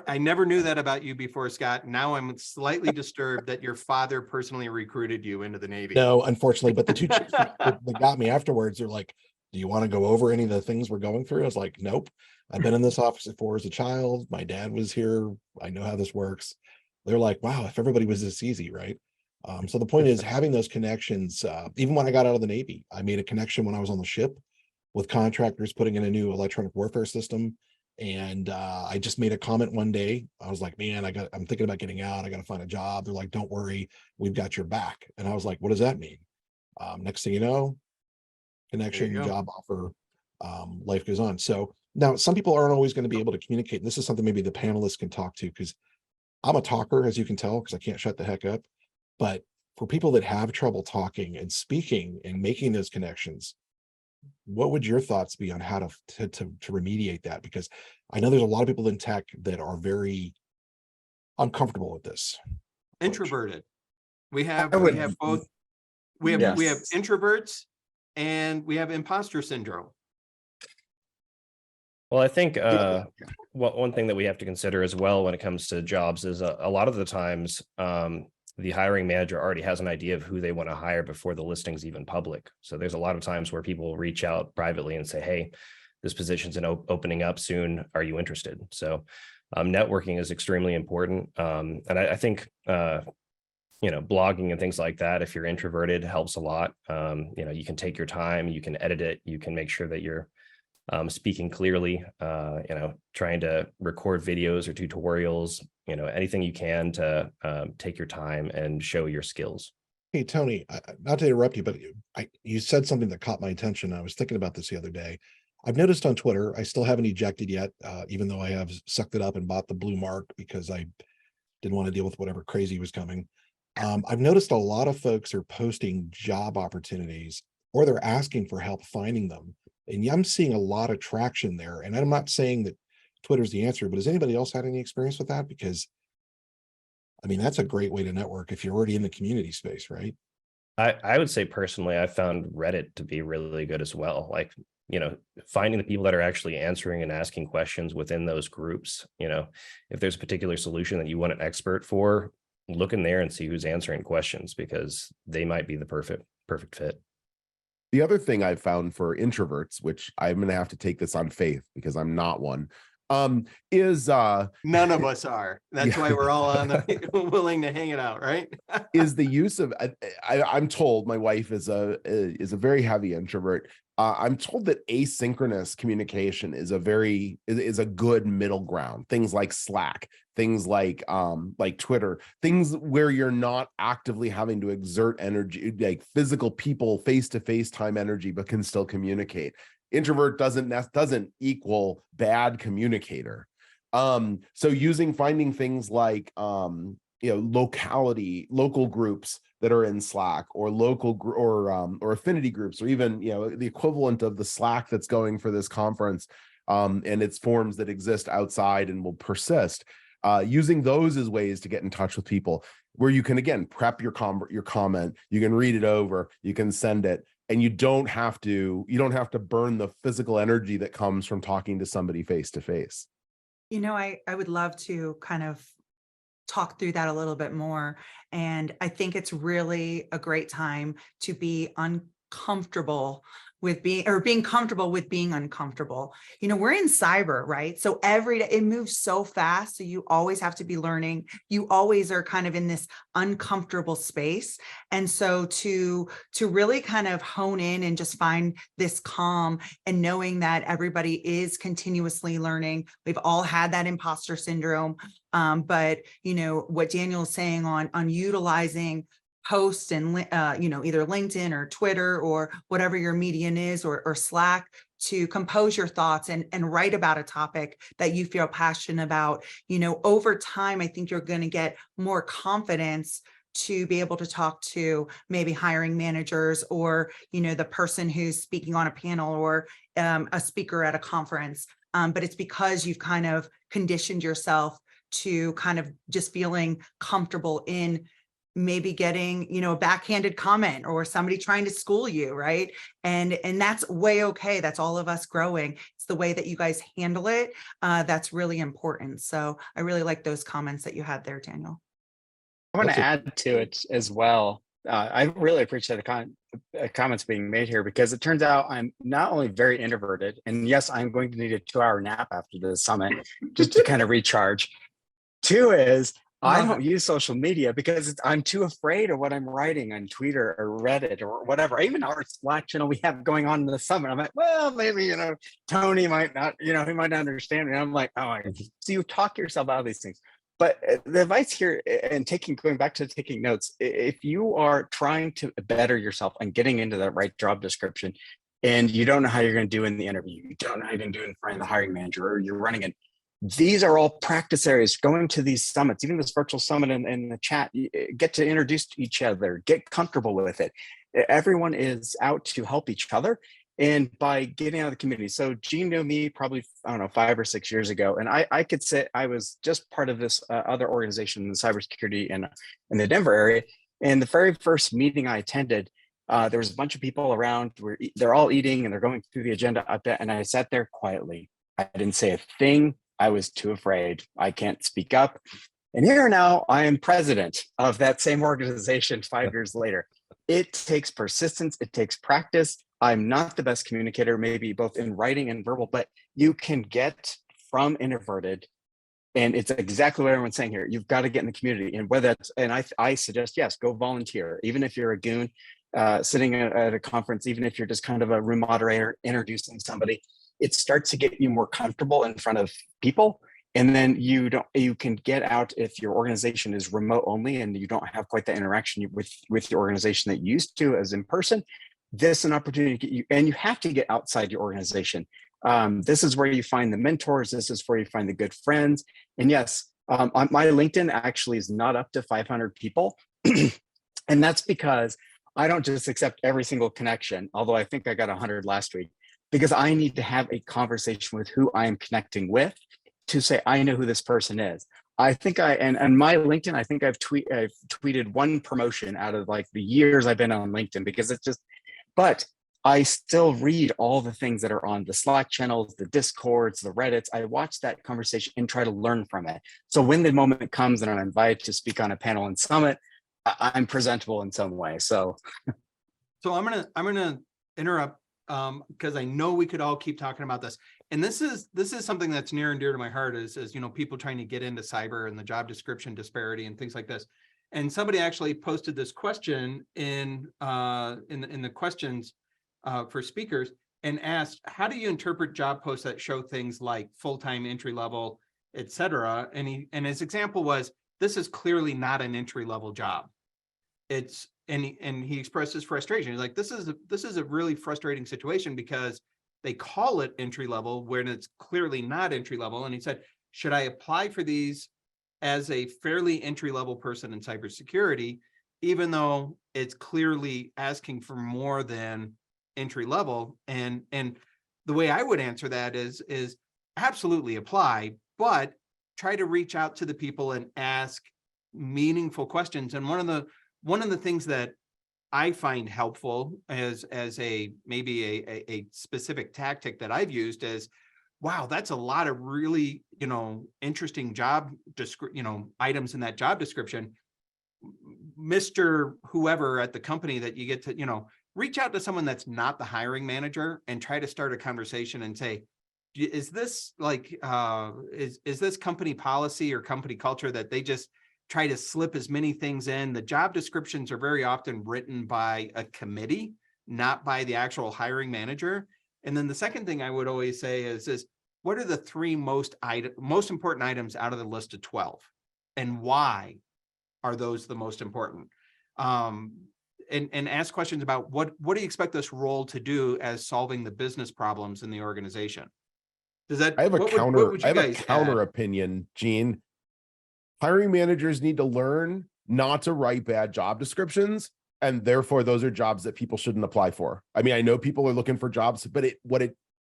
I never knew that about you before, Scott. Now I'm slightly disturbed that your father personally recruited you into the Navy. No, unfortunately, but the two chicks that got me afterwards, they're like, do you want to go over any of the things we're going through? I was like, nope. I've been in this office before as a child. My dad was here. I know how this works. They're like, wow, if everybody was this easy, right? So the point is having those connections. Even when I got out of the Navy, I made a connection when I was on the ship with contractors putting in a new electronic warfare system. And I just made a comment one day. I was like, man, I'm thinking about getting out. I got to find a job. They're like, don't worry, we've got your back. And I was like, what does that mean? Next thing you know, connection, job offer, life goes on. So now some people aren't always going to be able to communicate. And this is something maybe the panelists can talk to, because I'm a talker, as you can tell, because I can't shut the heck up. But for people that have trouble talking and speaking and making those connections, what would your thoughts be on how to remediate that? Because I know there's a lot of people in tech that are very uncomfortable with this. Introverted. We have I would- both. We have Yes. introverts and we have imposter syndrome. Well, I think one thing that we have to consider as well when it comes to jobs is a lot of the times the hiring manager already has an idea of who they want to hire before the listing's even public. So there's a lot of times where people reach out privately and say, hey, this position's opening up soon. Are you interested? So networking is extremely important. And I think, blogging and things like that, if you're introverted, helps a lot. You can take your time, you can edit it, you can make sure that you're speaking clearly, trying to record videos or tutorials, anything you can to take your time and show your skills. Hey, Tony, not to interrupt you, but you said something that caught my attention. I was thinking about this the other day. I've noticed on Twitter, I still haven't ejected yet, even though I have sucked it up and bought the blue mark because I didn't want to deal with whatever crazy was coming. I've noticed a lot of folks are posting job opportunities or they're asking for help finding them. And I'm seeing a lot of traction there. And I'm not saying that Twitter's the answer, but has anybody else had any experience with that? Because I mean, that's a great way to network if you're already in the community space, right? I would say personally, I found Reddit to be really good as well. Like, finding the people that are actually answering and asking questions within those groups. If there's a particular solution that you want an expert for, look in there and see who's answering questions, because they might be the perfect fit. The other thing I've found for introverts, which I'm going to have to take this on faith because I'm not one, is none of us are. That's Yeah. why we're all on the willing to hang it out, right? is the use of I'm told my wife is a very heavy introvert. I'm told that asynchronous communication is a good middle ground. Things like Slack, things like Twitter, things where you're not actively having to exert energy, like physical people face-to-face time energy, but can still communicate. Introvert doesn't equal bad communicator. So finding things like local groups that are in Slack, or or affinity groups, or even the equivalent of the Slack that's going for this conference, and its forms that exist outside and will persist. Using those as ways to get in touch with people, where you can again prep your comment, you can read it over, you can send it, and you don't have to burn the physical energy that comes from talking to somebody face to face. I would love to kind of talk through that a little bit more. And I think it's really a great time to be uncomfortable with being comfortable with being uncomfortable. We're in cyber, right? So every day it moves so fast. So you always have to be learning. You always are kind of in this uncomfortable space. And so to really kind of hone in and just find this calm and knowing that everybody is continuously learning. We've all had that imposter syndrome. But what Daniel's saying on utilizing post and either LinkedIn or Twitter or whatever your medium is, or Slack, to compose your thoughts and write about a topic that you feel passionate about. Over time, I think you're going to get more confidence to be able to talk to maybe hiring managers, or the person who's speaking on a panel, or a speaker at a conference. But it's because you've kind of conditioned yourself to kind of just feeling comfortable in maybe getting, a backhanded comment or somebody trying to school you, right? And that's way okay. That's all of us growing. It's the way that you guys handle it. That's really important. So I really like those comments that you had there, Daniel. I want to add to it as well. I really appreciate the comments being made here, because it turns out I'm not only very introverted, and yes, I'm going to need a 2-hour nap after the summit just to kind of recharge. Two is, I don't use social media because I'm too afraid of what I'm writing on Twitter or Reddit or whatever. Even our Slack channel we have going on in the summit, I'm like, well, maybe, Tony might not, he might not understand me. I'm like, oh, so you talk yourself out of these things. But the advice here, and going back to taking notes, if you are trying to better yourself and getting into the right job description, and you don't know how you're going to do in the interview, you don't know how you're going to do in front of the hiring manager, or you're running it, these are all practice areas. Going to these summits, even this virtual summit in the chat, you get to introduce to each other, get comfortable with it. Everyone is out to help each other. And by getting out of the community. So Gene knew me probably, 5 or 6 years ago. And I could say I was just part of this other organization in cybersecurity in the Denver area. And the very first meeting I attended, there was a bunch of people around. They're all eating and they're going through the agenda up there. And I sat there quietly. I didn't say a thing. I was too afraid. I can't speak up. And here now I am president of that same organization 5 years later. It takes persistence. It takes practice. I'm not the best communicator, maybe both in writing and verbal, but you can get from introverted. And it's exactly what everyone's saying here. You've got to get in the community. And whether that's, and I suggest, yes, go volunteer. Even if you're a goon sitting at a conference, even if you're just kind of a room moderator, introducing somebody, it starts to get you more comfortable in front of people. And then you can get out if your organization is remote only and you don't have quite the interaction with your organization that you used to as in person. This is an opportunity to get you, and you have to get outside your organization. This is where you find the mentors. This is where you find the good friends. And yes, my LinkedIn actually is not up to 500 people. And that's because I don't just accept every single connection, although I think I got 100 last week, because I need to have a conversation with who I am connecting with to say, I know who this person is. I think and my LinkedIn, I think I've tweeted one promotion out of like the years I've been on LinkedIn, because it's just, but I still read all the things that are on the Slack channels, the Discords, the Reddits. I watch that conversation and try to learn from it. So when the moment comes and I'm invited to speak on a panel and summit, I'm presentable in some way. So I'm gonna interrupt because I know we could all keep talking about this. And this is something that's near and dear to my heart is people trying to get into cyber and the job description disparity and things like this. And somebody actually posted this question in the questions for speakers and asked, how do you interpret job posts that show things like full-time, entry level, et cetera? And his example was, this is clearly not an entry level job. And he expressed his frustration. He's like, this is a really frustrating situation because they call it entry level when it's clearly not entry level. And he said, should I apply for these as a fairly entry level person in cybersecurity, even though it's clearly asking for more than entry level? And the way I would answer that is absolutely apply, but try to reach out to the people and ask meaningful questions. And one of the things that I find helpful as maybe a specific tactic that I've used is, wow, that's a lot of really, interesting job items in that job description. Mr. Whoever at the company that you get to, reach out to someone that's not the hiring manager and try to start a conversation and say, is this like, is this company policy or company culture that they just try to slip as many things in? The job descriptions are very often written by a committee, not by the actual hiring manager. And then the second thing I would always say is what are the three most important items out of the list of 12? And why are those the most important? And ask questions about what do you expect this role to do as solving the business problems in the organization? Does that, I have a counter counter opinion, Gene. Hiring managers need to learn not to write bad job descriptions, and therefore those are jobs that people shouldn't apply for. I mean, I know people are looking for jobs, but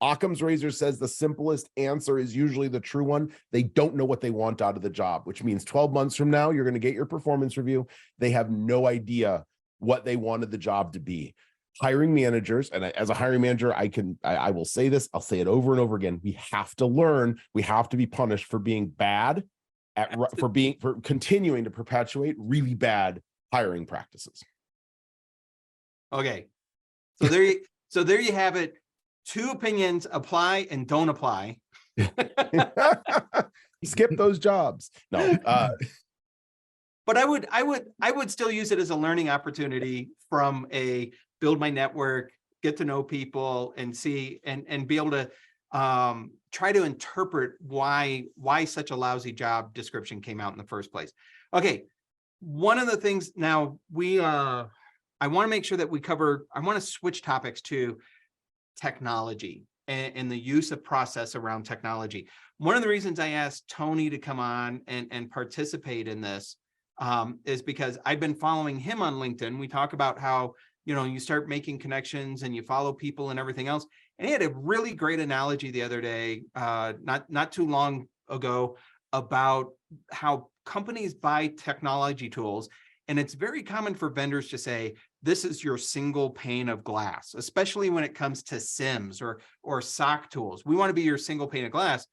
Occam's razor says the simplest answer is usually the true one. They don't know what they want out of the job, which means 12 months from now, you're going to get your performance review. They have no idea what they wanted the job to be. Hiring managers, and as a hiring manager, I will say this, I'll say it over and over again. We have to learn, we have to be punished for being bad for continuing to perpetuate really bad hiring practices. Okay. So there you have it. Two opinions: apply and don't apply. Skip those jobs. No. But I would still use it as a learning opportunity from a build my network, get to know people, and see and be able to try to interpret why such a lousy job description came out in the first place. Okay, one of the things now I want to make sure that we cover. I want to switch topics to technology and the use of process around technology. One of the reasons I asked Tony to come on and participate in this is because I've been following him on LinkedIn. We talk about how, you start making connections and you follow people and everything else. And he had a really great analogy the other day, not too long ago, about how companies buy technology tools. And it's very common for vendors to say, this is your single pane of glass, especially when it comes to SIMs or SOC tools. We want to be your single pane of glass.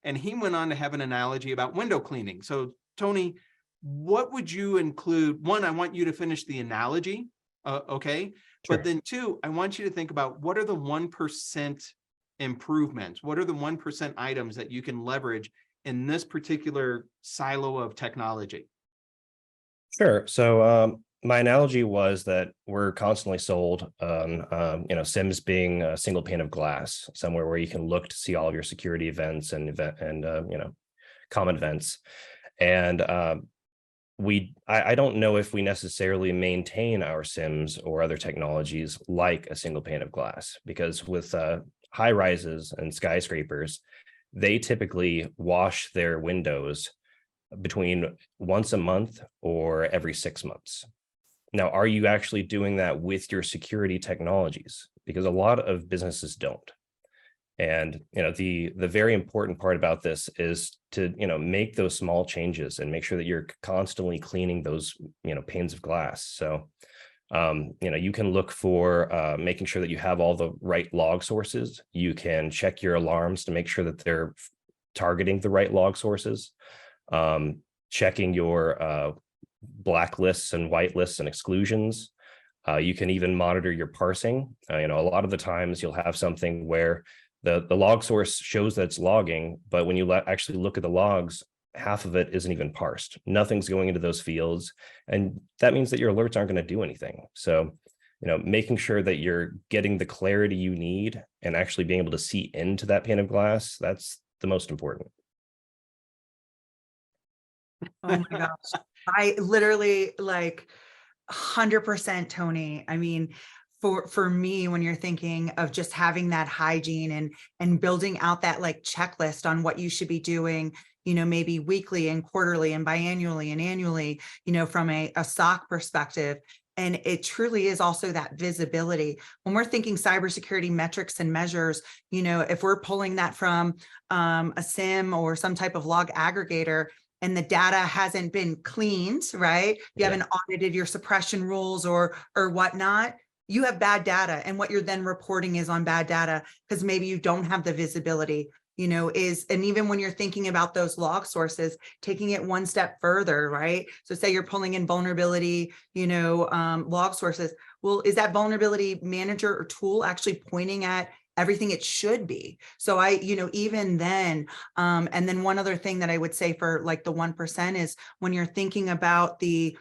And he went on to have an analogy about window cleaning. So Tony, what would you include? One, I want you to finish the analogy. Okay. Sure. But then two, I want you to think about what are the 1% improvements? What are the 1% items that you can leverage in this particular silo of technology? Sure. So my analogy was that we're constantly sold on, SIMs being a single pane of glass, somewhere where you can look to see all of your security events and common events. And I don't know if we necessarily maintain our SIMs or other technologies like a single pane of glass, because with high rises and skyscrapers, they typically wash their windows between once a month or every 6 months. Now, are you actually doing that with your security technologies? Because a lot of businesses don't. And the very important part about this is to make those small changes and make sure that you're constantly cleaning those panes of glass. So you can look for making sure that you have all the right log sources. You can check your alarms to make sure that they're targeting the right log sources. Checking your blacklists and whitelists and exclusions. You can even monitor your parsing. A lot of the times you'll have something where the log source shows that it's logging, but when you actually look at the logs, half of it isn't even parsed. Nothing's going into those fields. And that means that your alerts aren't going to do anything. So, making sure that you're getting the clarity you need and actually being able to see into that pane of glass, that's the most important. Oh my gosh. I literally 100% Tony. I mean, for me, when you're thinking of just having that hygiene and building out that checklist on what you should be doing, maybe weekly and quarterly and biannually and annually, from a SOC perspective. And it truly is also that visibility. When we're thinking cybersecurity metrics and measures, if we're pulling that from a SIM or some type of log aggregator, and the data hasn't been cleaned, right? You haven't audited your suppression rules or whatnot, you have bad data. And what you're then reporting is on bad data because maybe you don't have the visibility, and even when you're thinking about those log sources, taking it one step further, right? So say you're pulling in vulnerability, log sources. Well, is that vulnerability manager or tool actually pointing at everything it should be? So even then, and then one other thing that I would say for the 1% is when you're thinking about the,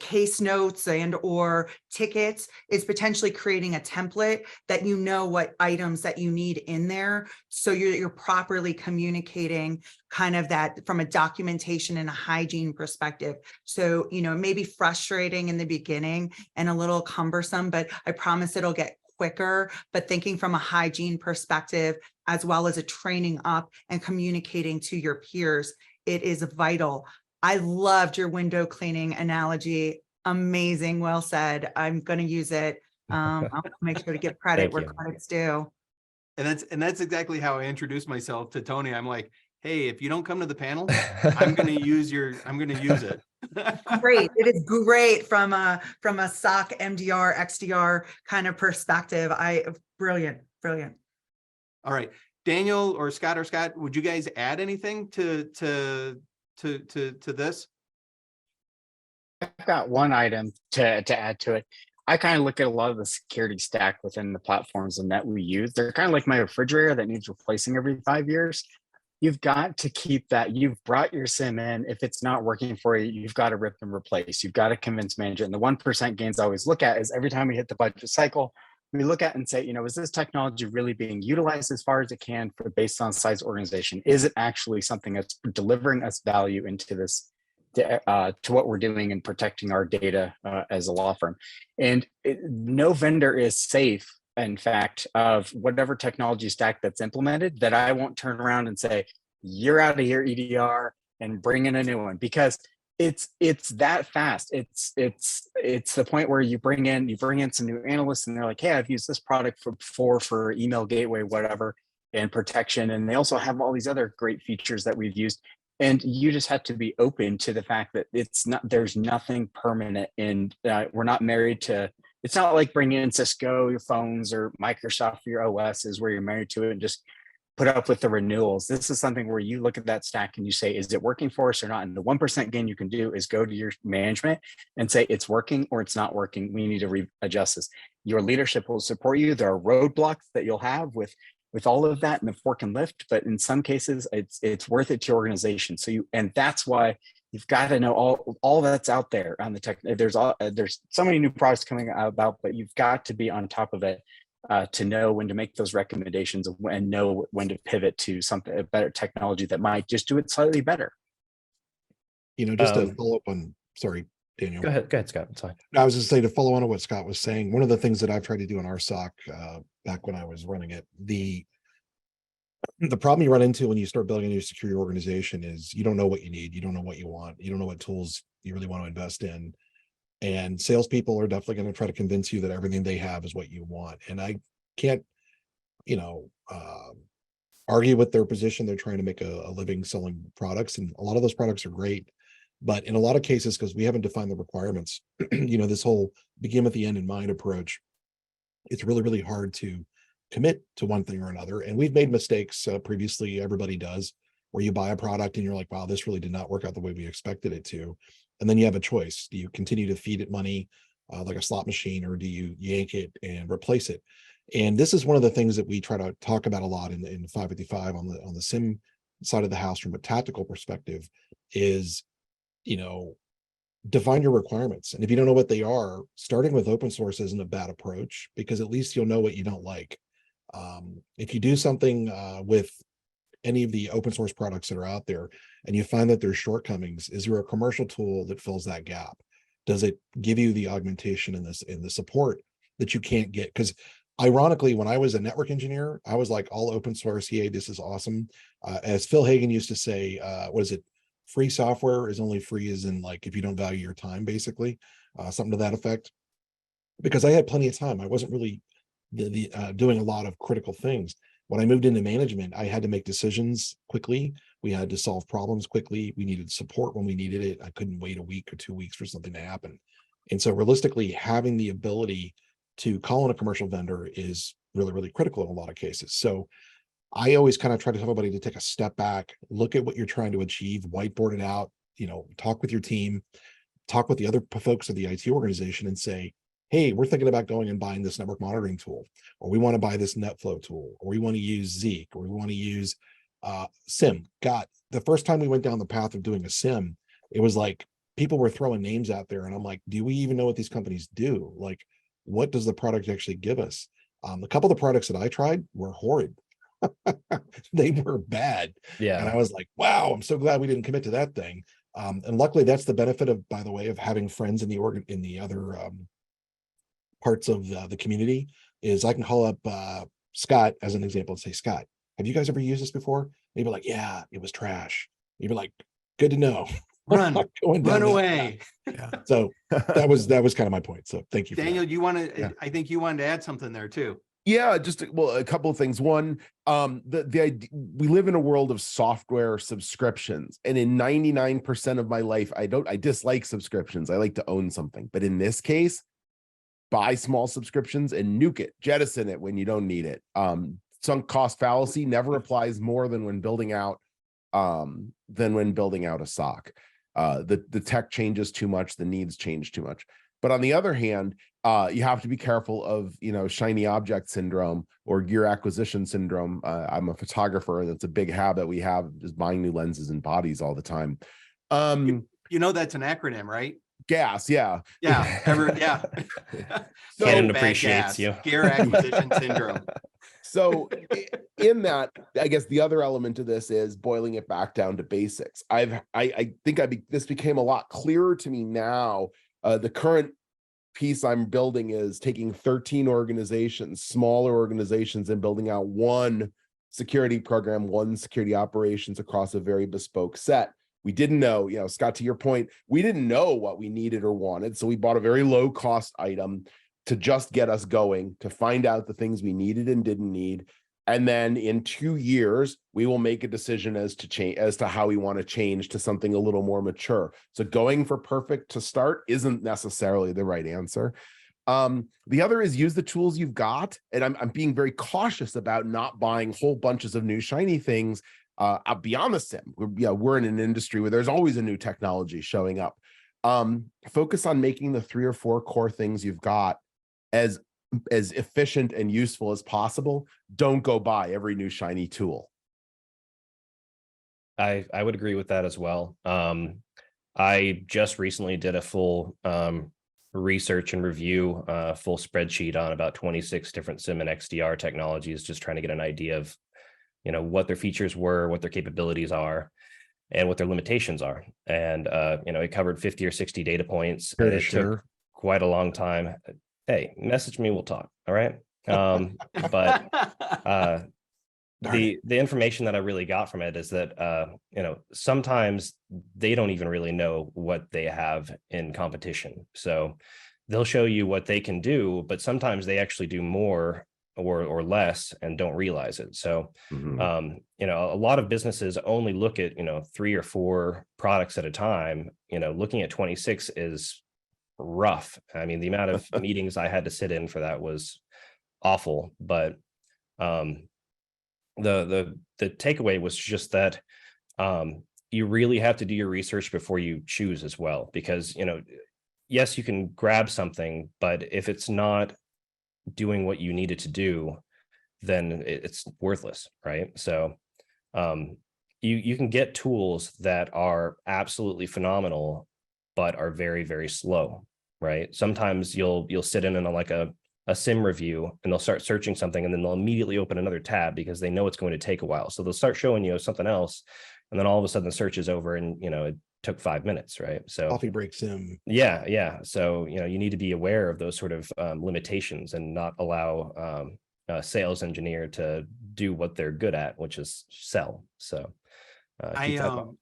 case notes and or tickets, is potentially creating a template that what items that you need in there. So you're properly communicating kind of that from a documentation and a hygiene perspective. So, it may be frustrating in the beginning and a little cumbersome, but I promise it'll get quicker. But thinking from a hygiene perspective, as well as a training up and communicating to your peers, it is vital. I loved your window cleaning analogy. Amazing. Well said. I'm going to use it. I'll make sure to give credit where credit's due. And that's exactly how I introduced myself to Tony. I'm like, hey, if you don't come to the panel, I'm going to use it. Great. It is great from a SOC, MDR, XDR kind of perspective. Brilliant. All right, Daniel or Scott, would you guys add anything to this? I've got one item to add to it. I kind of look at a lot of the security stack within the platforms and that we use. They're kind of like my refrigerator that needs replacing every 5 years. You've got to keep that. You've brought your SIM in. If it's not working for you, you've got to rip and replace. You've got to convince management. And the 1% gains I always look at is every time we hit the budget cycle, we look at and say, is this technology really being utilized as far as it can for based on size organization? Is it actually something that's delivering us value into this, to what we're doing and protecting our data as a law firm? And no vendor is safe, in fact, of whatever technology stack that's implemented, that I won't turn around and say, you're out of here, EDR, and bring in a new one, because it's that fast. It's the point where you bring in some new analysts and they're like, hey, I've used this product for email gateway, whatever, and protection. And they also have all these other great features that we've used. And you just have to be open to the fact that there's nothing permanent, and we're not married to. It's not like bringing in Cisco, your phones, or Microsoft, your OSs, where you're married to it and just put up with the renewals. This is something where you look at that stack and you say, is it working for us or not? And the 1% gain you can do is go to your management and say, it's working or it's not working. We need to readjust this. Your leadership will support you. There are roadblocks that you'll have with all of that and the fork and lift, but in some cases it's worth it to your organization. And that's why you've got to know all that's out there on the tech. There's so many new products coming about, but you've got to be on top of it to know when to make those recommendations and know when to pivot to something, a better technology that might just do it slightly better. You know, just to follow up on, sorry, Daniel. Go ahead, Scott. It's fine. I was just saying, to follow on to what Scott was saying, one of the things that I've tried to do in our SOC back when I was running it, the problem you run into when you start building a new security organization is you don't know what you need, you don't know what you want, you don't know what tools you really want to invest in. And salespeople are definitely going to try to convince you that everything they have is what you want. And I can't, argue with their position. They're trying to make a living selling products, and a lot of those products are great. But in a lot of cases, because we haven't defined the requirements, this whole begin with the end in mind approach, it's really, really hard to commit to one thing or another. And we've made mistakes previously, everybody does, where you buy a product and you're like, wow, this really did not work out the way we expected it to. And then you have a choice. Do you continue to feed it money like a slot machine, or do you yank it and replace it? And this is one of the things that we try to talk about a lot in 555 on the SIM side of the house from a tactical perspective is, define your requirements. And if you don't know what they are, starting with open source isn't a bad approach, because at least you'll know what you don't like. If you do something with any of the open source products that are out there and you find that there's shortcomings, is there a commercial tool that fills that gap? Does it give you the augmentation in the support that you can't get? Because ironically, when I was a network engineer, I was like, all open source, yay, this is awesome. As Phil Hagen used to say, free software is only free as in, like, if you don't value your time, basically, something to that effect. Because I had plenty of time. I wasn't really doing a lot of critical things. When I moved into management, I had to make decisions quickly. We had to solve problems quickly. We needed support when we needed it. I couldn't wait a week or 2 weeks for something to happen. And so realistically, having the ability to call in a commercial vendor is really, really critical in a lot of cases. So I always kind of try to tell everybody to take a step back, look at what you're trying to achieve, whiteboard it out, talk with your team, talk with the other folks of the IT organization and say, hey, we're thinking about going and buying this network monitoring tool, or we want to buy this NetFlow tool, or we want to use Zeek, or we want to use SIM. God, the first time we went down the path of doing a SIM, it was like people were throwing names out there. And I'm like, do we even know what these companies do? Like, what does the product actually give us? A couple of the products that I tried were horrid. They were bad. Yeah. And I was like, wow, I'm so glad we didn't commit to that thing. And luckily, that's the benefit of, by the way, of having friends in the other parts of the community, is I can call up Scott as an example and say, Scott, have you guys ever used this before? They'd be like, yeah, it was trash. You'd be like, good to know. Run away. Yeah. So that was kind of my point. So thank you, Daniel. Yeah. I think you wanted to add something there too. Yeah, a couple of things. One, the idea, we live in a world of software subscriptions, and in 99% of my life, I dislike subscriptions. I like to own something, but in this case, buy small subscriptions and nuke it, jettison it when you don't need it. Sunk cost fallacy never applies more than when building out a SOC. The tech changes too much, the needs change too much. But on the other hand, you have to be careful of, shiny object syndrome or gear acquisition syndrome. I'm a photographer, and it's a big habit we have, just buying new lenses and bodies all the time. That's an acronym, right? GAS, yeah. Yeah. So Canon bad appreciates gas. you. Gear acquisition syndrome. So in that, I guess the other element of this is boiling it back down to basics. This became a lot clearer to me now. The current piece I'm building is taking 13 organizations, smaller organizations, and building out one security program, one security operations across a very bespoke set. We didn't know, Scott, to your point, we didn't know what we needed or wanted. So we bought a very low cost item to just get us going, to find out the things we needed and didn't need. And then in 2 years, we will make a decision as to how we want to change to something a little more mature. So going for perfect to start isn't necessarily the right answer. The other is use the tools you've got. And I'm being very cautious about not buying whole bunches of new shiny things beyond the SIM. We're in an industry where there's always a new technology showing up. Focus on making the 3 or 4 core things you've got as efficient and useful as possible. Don't go buy every new shiny tool. I would agree with that as well. I just recently did a full research and review, full spreadsheet on about 26 different SIM and XDR technologies, just trying to get an idea of, what their features were, what their capabilities are, and what their limitations are. And, it covered 50 or 60 data points. Care And to it share? took quite a long time. Hey, message me, we'll talk. All right. But the information that I really got from it is that sometimes they don't even really know what they have in competition. So they'll show you what they can do, but sometimes they actually do more or less and don't realize it. So Mhm. a lot of businesses only look at 3 or 4 products at a time. Looking at 26 is rough. I mean, the amount of meetings I had to sit in for that was awful. But the takeaway was just that you really have to do your research before you choose as well, because yes, you can grab something, but if it's not doing what you need it to do, then it's worthless, right? So you can get tools that are absolutely phenomenal but are very, very slow, right? Sometimes you'll sit in like a SIM review and they'll start searching something and then they'll immediately open another tab because they know it's going to take a while. So they'll start showing you something else, and then all of a sudden the search is over and it took 5 minutes, right? So Coffee break sim. yeah. So you need to be aware of those sort of limitations and not allow a sales engineer to do what they're good at, which is sell. So keep that in mind.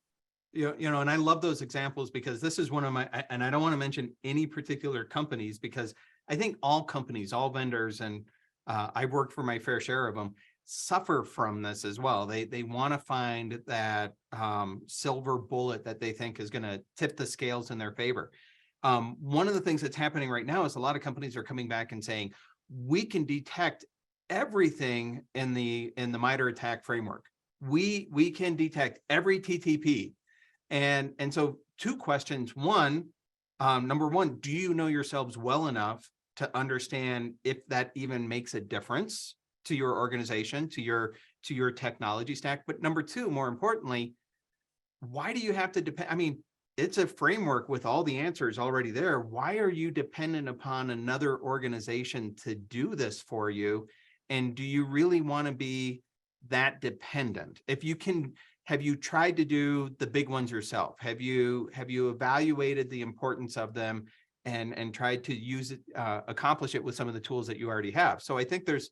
And I love those examples, because this is one of my, and I don't want to mention any particular companies, because I think all companies, all vendors, and I've worked for my fair share of them, suffer from this as well. They want to find that silver bullet that they think is going to tip the scales in their favor. One of the things that's happening right now is a lot of companies are coming back and saying, we can detect everything in the MITRE ATT&CK framework. We can detect every TTP. And so 2 questions. Number one, do you know yourselves well enough to understand if that even makes a difference to your organization, to your technology stack? But number 2, more importantly, why do you have to depend? I mean, it's a framework with all the answers already there. Why are you dependent upon another organization to do this for you? And do you really want to be that dependent? If you can, have you tried to do the big ones yourself? Have you evaluated the importance of them and tried to use it, accomplish it with some of the tools that you already have? So I think there's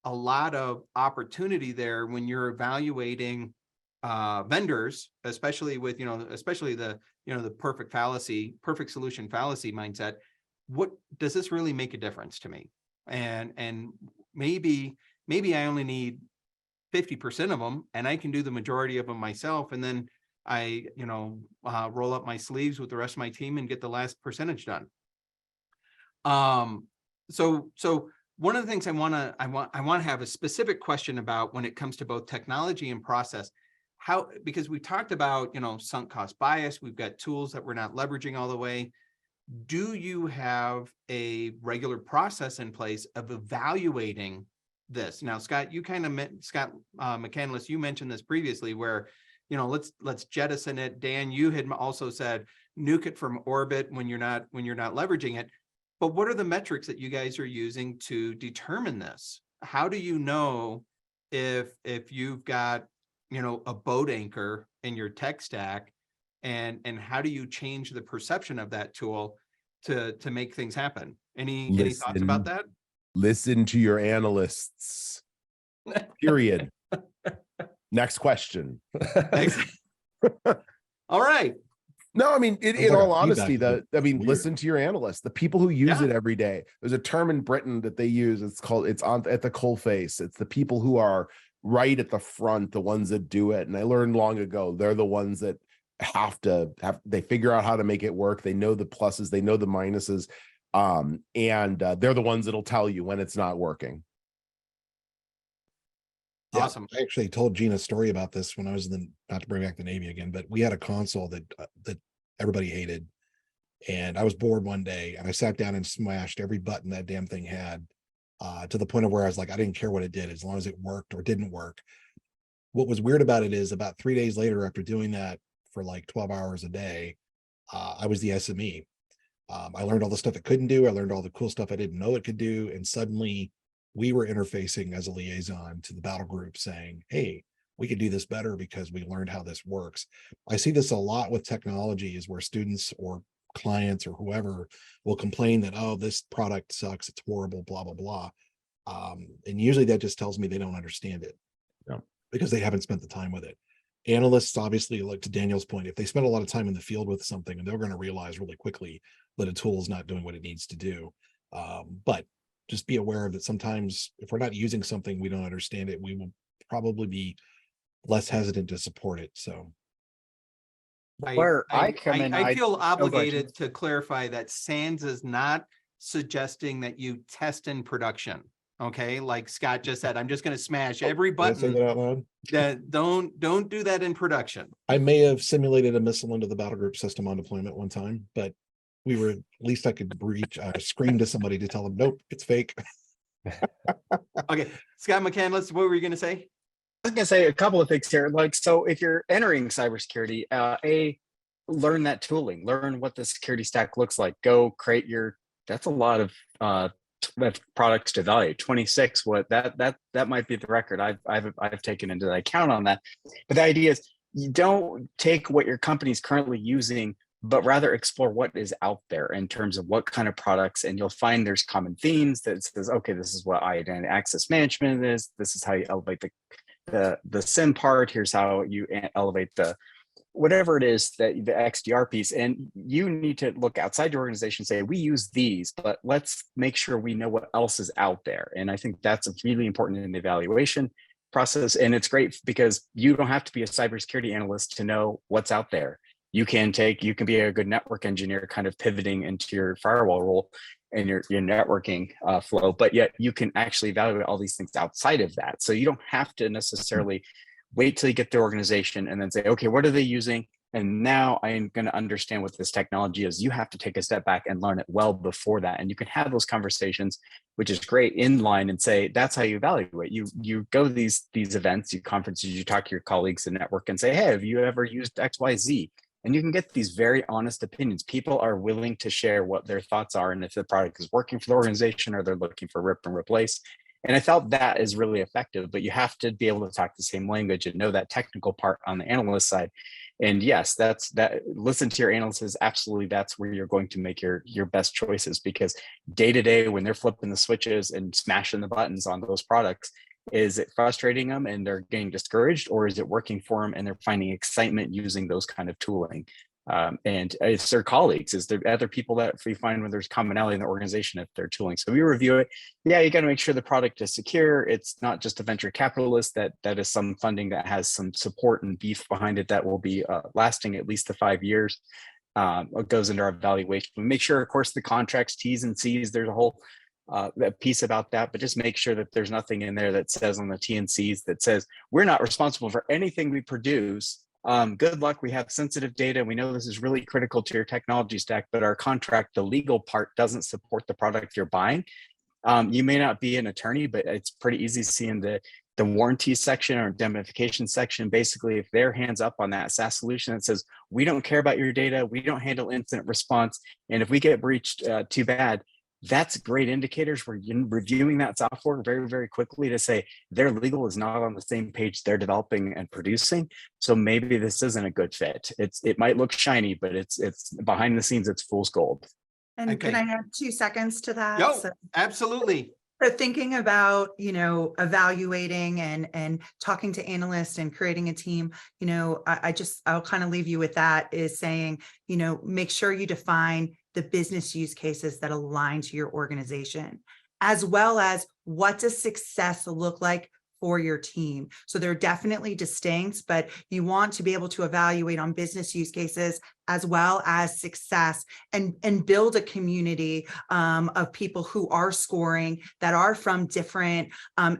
a lot of opportunity there when you're evaluating vendors, especially with, especially the perfect solution fallacy mindset. What does this really make a difference to me? And maybe I only need 50% of them, and I can do the majority of them myself. And then I, roll up my sleeves with the rest of my team and get the last percentage done. So one of the things I want to have a specific question about when it comes to both technology and process, because we talked about, sunk cost bias, we've got tools that we're not leveraging all the way. Do you have a regular process in place of evaluating this? Now, Scott, McCandless, you mentioned this previously, where, let's jettison it. Dan, you had also said nuke it from orbit when you're not leveraging it. But what are the metrics that you guys are using to determine this? How do you know if you've got, a boat anchor in your tech stack, and how do you change the perception of that tool to make things happen? Any thoughts about that? Listen to your analysts. Period. Next question. All right. No, I mean, in like all a honesty, feedback loop. Weird. listen to your analysts, the people who use it every day. There's a term in Britain that they use. It's on at the coal face. It's the people who are right at the front, the ones that do it. And I learned long ago, they're the ones that they figure out how to make it work. They know the pluses, they know the minuses. And they're the ones that'll tell you when it's not working. Yeah, Awesome. I actually told Gina a story about this when I was not to bring back the Navy again, but we had a console that everybody hated. And I was bored one day and I sat down and smashed every button that damn thing had, to the point of where I was like, I didn't care what it did as long as it worked or didn't work. What was weird about it is about 3 days later, after doing that for like 12 hours a day, I was the SME. I learned all the stuff it couldn't do. I learned all the cool stuff I didn't know it could do. And suddenly we were interfacing as a liaison to the battle group saying, hey, we could do this better because we learned how this works. I see this a lot with technology, is where students or clients or whoever will complain that, oh, this product sucks, it's horrible, blah, blah, blah. And usually that just tells me they don't understand it. Yeah. Because they haven't spent the time with it. Analysts, obviously, like to Daniel's point, if they spend a lot of time in the field with something, and they're going to realize really quickly that a tool is not doing what it needs to do. But just be aware that sometimes if we're not using something, we don't understand it, we will probably be less hesitant to support it. So Where I come in, I feel go ahead. obligated to clarify that SANS is not suggesting that you test in production. Okay, like Scott just said, I'm just going to smash every did I say button. that out loud? That don't do that in production. I may have simulated a missile into the battle group system on deployment one time, but we were, at least I could scream to somebody to tell them, nope, it's fake. Okay, Scott McCandless, what were you going to say? I was gonna say a couple of things here. Like, so if you're entering cybersecurity, learn that tooling, learn what the security stack looks like. Go create your. That's a lot of products to evaluate. 26. What that might be the record I've taken into account on that. But the idea is, you don't take what your company's currently using, but rather explore what is out there in terms of what kind of products, and you'll find there's common themes that says, okay, this is what identity access management is. This is how you elevate the SIM part. Here's how you elevate the whatever it is, that the XDR piece. And you need to look outside your organization and say, we use these, but let's make sure we know what else is out there. And I think that's really important in the evaluation process. And it's great because you don't have to be a cybersecurity analyst to know what's out there. You can be a good network engineer, kind of pivoting into your firewall role and your networking flow, but yet you can actually evaluate all these things outside of that. So you don't have to necessarily wait till you get the organization and then say, okay, what are they using? And now I'm going to understand what this technology is. You have to take a step back and learn it well before that. And you can have those conversations, which is great, in line, and say, that's how you evaluate. You go to these events, you conferences, you talk to your colleagues and network and say, hey, have you ever used XYZ? And you can get these very honest opinions. People are willing to share what their thoughts are, and if the product is working for the organization or they're looking for rip and replace. And I felt that is really effective, but you have to be able to talk the same language and know that technical part on the analyst side. And yes, listen to your analysts. Absolutely, that's where you're going to make your best choices, because day to day, when they're flipping the switches and smashing the buttons on those products, is it frustrating them and they're getting discouraged, or is it working for them and they're finding excitement using those kind of tooling? And it's their colleagues, is there other people that we find when there's commonality in the organization if they're tooling. So we review it. Yeah, you got to make sure the product is secure. It's not just a venture capitalist that is some funding that has some support and beef behind it that will be lasting at least 5 years. It goes into our evaluation. We make sure, of course, the contracts, T's and C's, there's a whole piece about that, but just make sure that there's nothing in there that says on the T and C's that says we're not responsible for anything we produce. Good luck. We have sensitive data. We know this is really critical to your technology stack, but our contract, the legal part, doesn't support the product you're buying. You may not be an attorney, but it's pretty easy to see in the warranty section or indemnification section. Basically, if they're hands up on that SaaS solution that says, we don't care about your data, we don't handle incident response, and if we get breached, too bad. That's great indicators. We're reviewing that software very, very quickly to say their legal is not on the same page they're developing and producing. So maybe this isn't a good fit. It might look shiny, but it's behind the scenes, it's fool's gold. And Okay. can I add 2 seconds to that? Yo, So- absolutely. So thinking about, evaluating and talking to analysts and creating a team, I'll kind of leave you with that, is saying, make sure you define the business use cases that align to your organization, as well as what does success look like for your team. So they're definitely distinct, but you want to be able to evaluate on business use cases as well as success, and build a community of people who are scoring, that are from different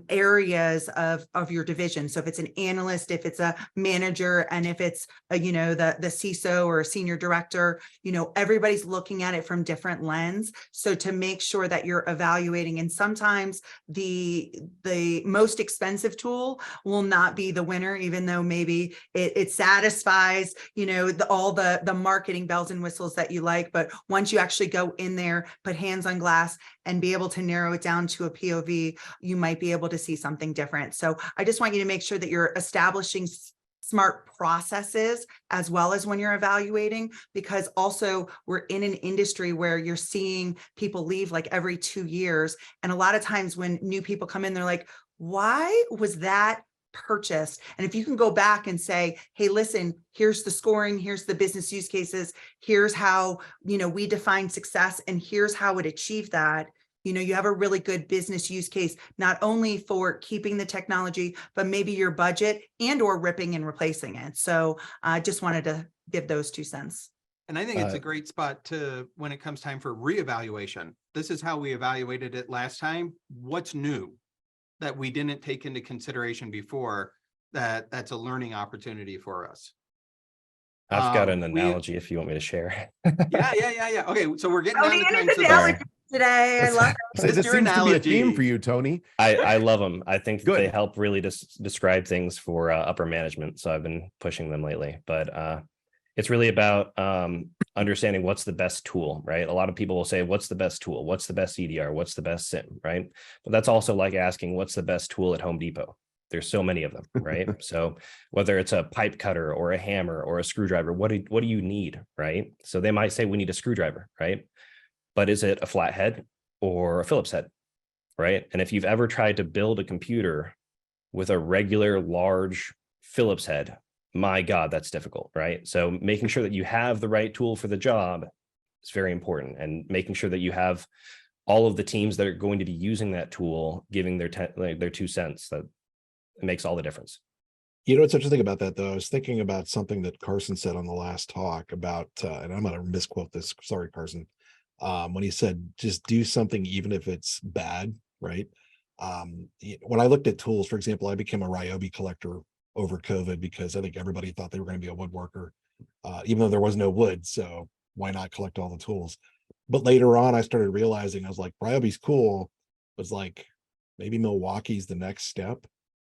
areas of your division. So if it's an analyst, if it's a manager, and if it's the CISO or a senior director, everybody's looking at it from different lens. So to make sure that you're evaluating, and sometimes the most expensive tool will not be the winner, even though maybe it satisfies all the marketing bells and whistles that you like, but once you actually go in there, put hands on glass and be able to narrow it down to a POV, you might be able to see something different. So I just want you to make sure that you're establishing smart processes as well as when you're evaluating, because also we're in an industry where you're seeing people leave like every 2 years. And a lot of times when new people come in, they're like, why was that purchased? And if you can go back and say, hey, listen, here's the scoring, here's the business use cases, here's how, we define success, and here's how it achieved that. You have a really good business use case, not only for keeping the technology, but maybe your budget and or ripping and replacing it. So I just wanted to give those 2 cents. And I think it's a great spot to, when it comes time for reevaluation. This is how we evaluated it last time. What's new that we didn't take into consideration before? That's a learning opportunity for us. I've got an analogy if you want me to share. Yeah. Okay, so we're getting down to time. Analogy today. I love it. This seems to be a theme for you, Tony. I love them. I think they help really describe things for upper management. So I've been pushing them lately, but it's really about understanding what's the best tool, right? A lot of people will say, what's the best tool? What's the best EDR? What's the best SIM, right? But that's also like asking, what's the best tool at Home Depot? There's so many of them, right? So whether it's a pipe cutter or a hammer or a screwdriver, what do you need, right? So they might say we need a screwdriver, right? But is it a flathead or a Phillips head, right? And if you've ever tried to build a computer with a regular large Phillips head, my God, that's difficult, right? So making sure that you have the right tool for the job is very important, and making sure that you have all of the teams that are going to be using that tool giving their 2 cents. That it makes all the difference. What's interesting about that, though, I was thinking about something that Carson said on the last talk about, and I'm going to misquote this. Sorry, Carson. When he said, just do something, even if it's bad, right? When I looked at tools, for example, I became a Ryobi collector over COVID because I think everybody thought they were going to be a woodworker, even though there was no wood. So why not collect all the tools? But later on, I started realizing, I was like, Ryobi's cool. It was like, maybe Milwaukee's the next step,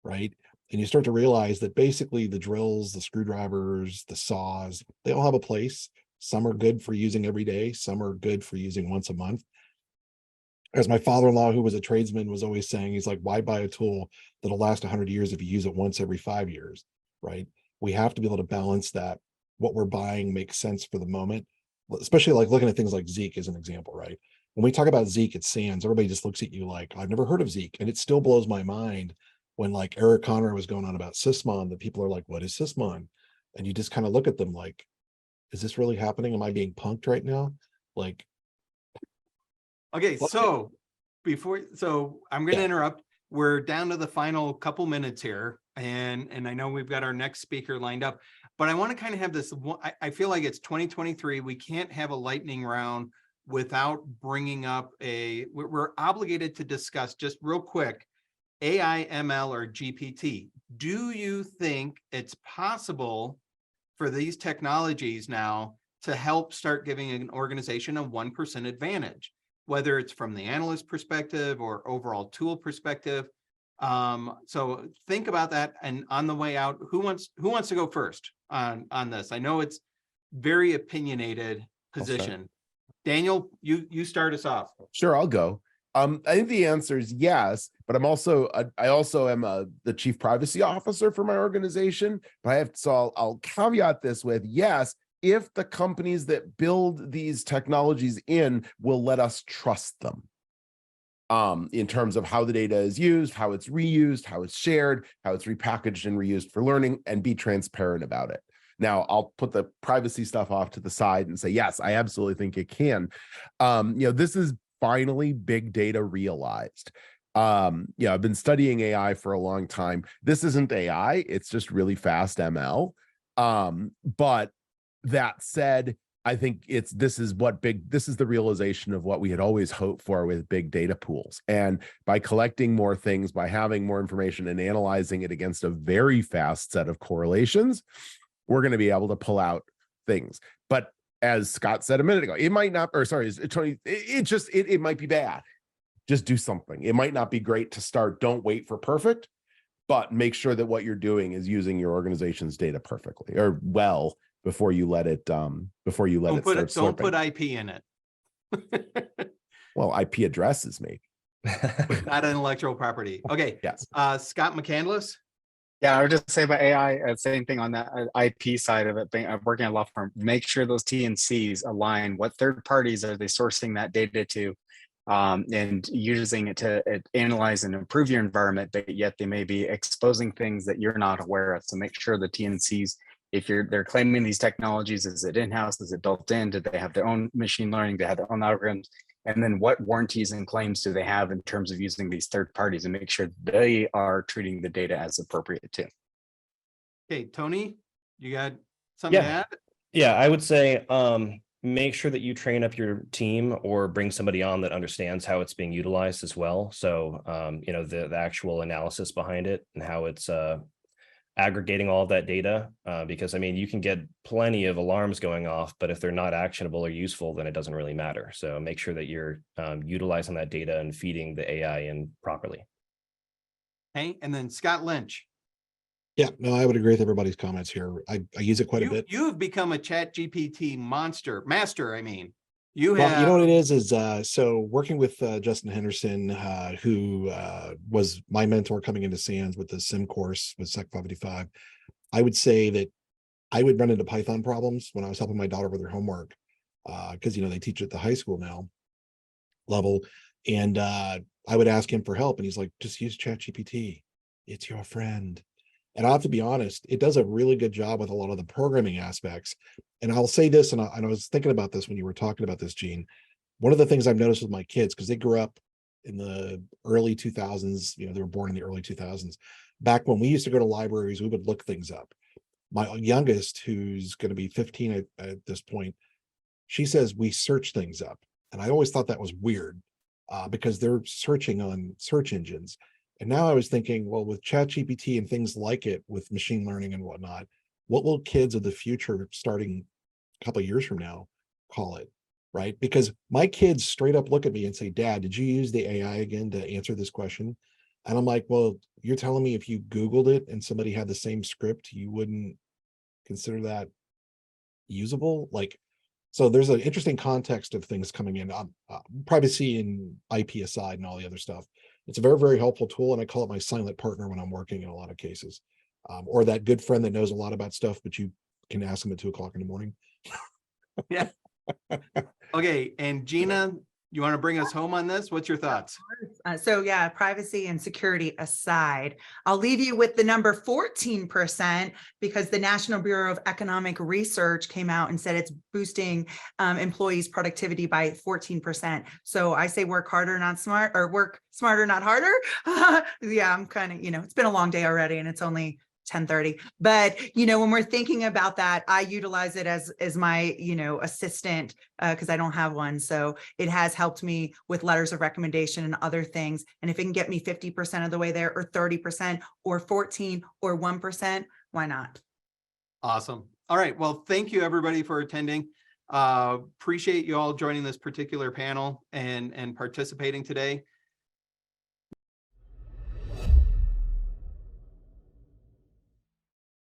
right? And you start to realize that basically the drills, the screwdrivers, the saws, they all have a place. Some are good for using every day. Some are good for using once a month. As my father-in-law, who was a tradesman, was always saying, he's like, why buy a tool that'll last 100 years if you use it once every 5 years, right? We have to be able to balance that. What we're buying makes sense for the moment, especially like looking at things like Zeek as an example, right? When we talk about Zeek at SANS, everybody just looks at you like, I've never heard of Zeek. And it still blows my mind when like Eric Conner was going on about Sysmon, that people are like, what is Sysmon? And you just kind of look at them like, is this really happening? Am I being punked right now? Like, okay, so I'm going to interrupt. We're down to the final couple minutes here, and I know we've got our next speaker lined up, but I want to kind of have this. I feel like it's 2023. We can't have a lightning round without bringing up we're obligated to discuss just real quick, AI, ML, or GPT. Do you think it's possible for these technologies now to help start giving an organization a 1% advantage, whether it's from the analyst perspective or overall tool perspective? So think about that. And on the way out, who wants to go first on this? I know it's very opinionated position. Daniel, you start us off. Sure, I'll go. I think the answer is yes, but I also am the chief privacy officer for my organization. But I'll caveat this with yes, if the companies that build these technologies will let us trust them. In terms of how the data is used, how it's reused, how it's shared, how it's repackaged and reused for learning, and be transparent about it. Now, I'll put the privacy stuff off to the side and say, yes, I absolutely think it can. This is finally big data realized. I've been studying AI for a long time. This isn't AI, it's just really fast ML. But that said, I think this is the realization of what we had always hoped for with big data pools. And by collecting more things, by having more information and analyzing it against a very fast set of correlations, we're going to be able to pull out things. But as Scott said a minute ago, it might not, or sorry, Tony, it might be bad. Just do something. It might not be great to start. Don't wait for perfect, but make sure that what you're doing is using your organization's data perfectly or well before you let it start Don't put slurping. IP in it. Well, IP addresses maybe. But not intellectual property. Okay. Yes. Scott McCandless. Yeah, I would just say about AI, same thing on that IP side of it. Working at a law firm, make sure those T&Cs align. What third parties are they sourcing that data to, and using it to analyze and improve your environment, but yet they may be exposing things that you're not aware of. So make sure the T&Cs, if they're claiming these technologies, is it in-house? Is it built in? Do they have their own machine learning? Do they have their own algorithms? And then what warranties and claims do they have in terms of using these third parties, and make sure they are treating the data as appropriate too. Okay, Tony, you got something to add? Yeah, I would say make sure that you train up your team or bring somebody on that understands how it's being utilized as well. So the actual analysis behind it and how it's aggregating all of that data, because I mean, you can get plenty of alarms going off, but if they're not actionable or useful, then it doesn't really matter. So make sure that you're utilizing that data and feeding the AI in properly. Okay, and then Scott Lynch. Yeah, no, I would agree with everybody's comments here. I use it quite a bit. You have become a ChatGPT master. I mean, Well, you know what it is so working with Justin Henderson, who was my mentor coming into SANS with the SIM course with Sec 585, I would say that I would run into Python problems when I was helping my daughter with her homework, because they teach at the high school now level, and I would ask him for help, and he's like, just use ChatGPT, it's your friend. And I have to be honest, it does a really good job with a lot of the programming aspects. And I'll say this, and I was thinking about this when you were talking about this, Gene. One of the things I've noticed with my kids, because they grew up in the early 2000s, they were born in the early 2000s. Back when we used to go to libraries, we would look things up. My youngest, who's going to be 15 at this point, she says we search things up. And I always thought that was weird because they're searching on search engines. And now I was thinking, well, with ChatGPT and things like it, with machine learning and whatnot, what will kids of the future, starting a couple of years from now, call it, right? Because my kids straight up look at me and say, Dad, did you use the AI again to answer this question? And I'm like, well, you're telling me if you Googled it and somebody had the same script, you wouldn't consider that usable? So there's an interesting context of things coming in, privacy and IP aside and all the other stuff. It's a very, very helpful tool, and I call it my silent partner when I'm working in a lot of cases, or that good friend that knows a lot about stuff, but you can ask them at 2 o'clock in the morning. Yeah. Okay, and Gina, you want to bring us home on this? What's your thoughts? So yeah, privacy and security aside, I'll leave you with the number 14% because the National Bureau of Economic Research came out and said it's boosting employees' productivity by 14%. So I say work harder, not smart, or work smarter, not harder. Yeah, I'm kind of, it's been a long day already and it's only 10:30. But, when we're thinking about that, I utilize it as my, assistant because I don't have one. So it has helped me with letters of recommendation and other things. And if it can get me 50% of the way there, or 30%, or 14, or 1%, why not? Awesome. All right. Well, thank you everybody for attending. Appreciate you all joining this particular panel and participating today.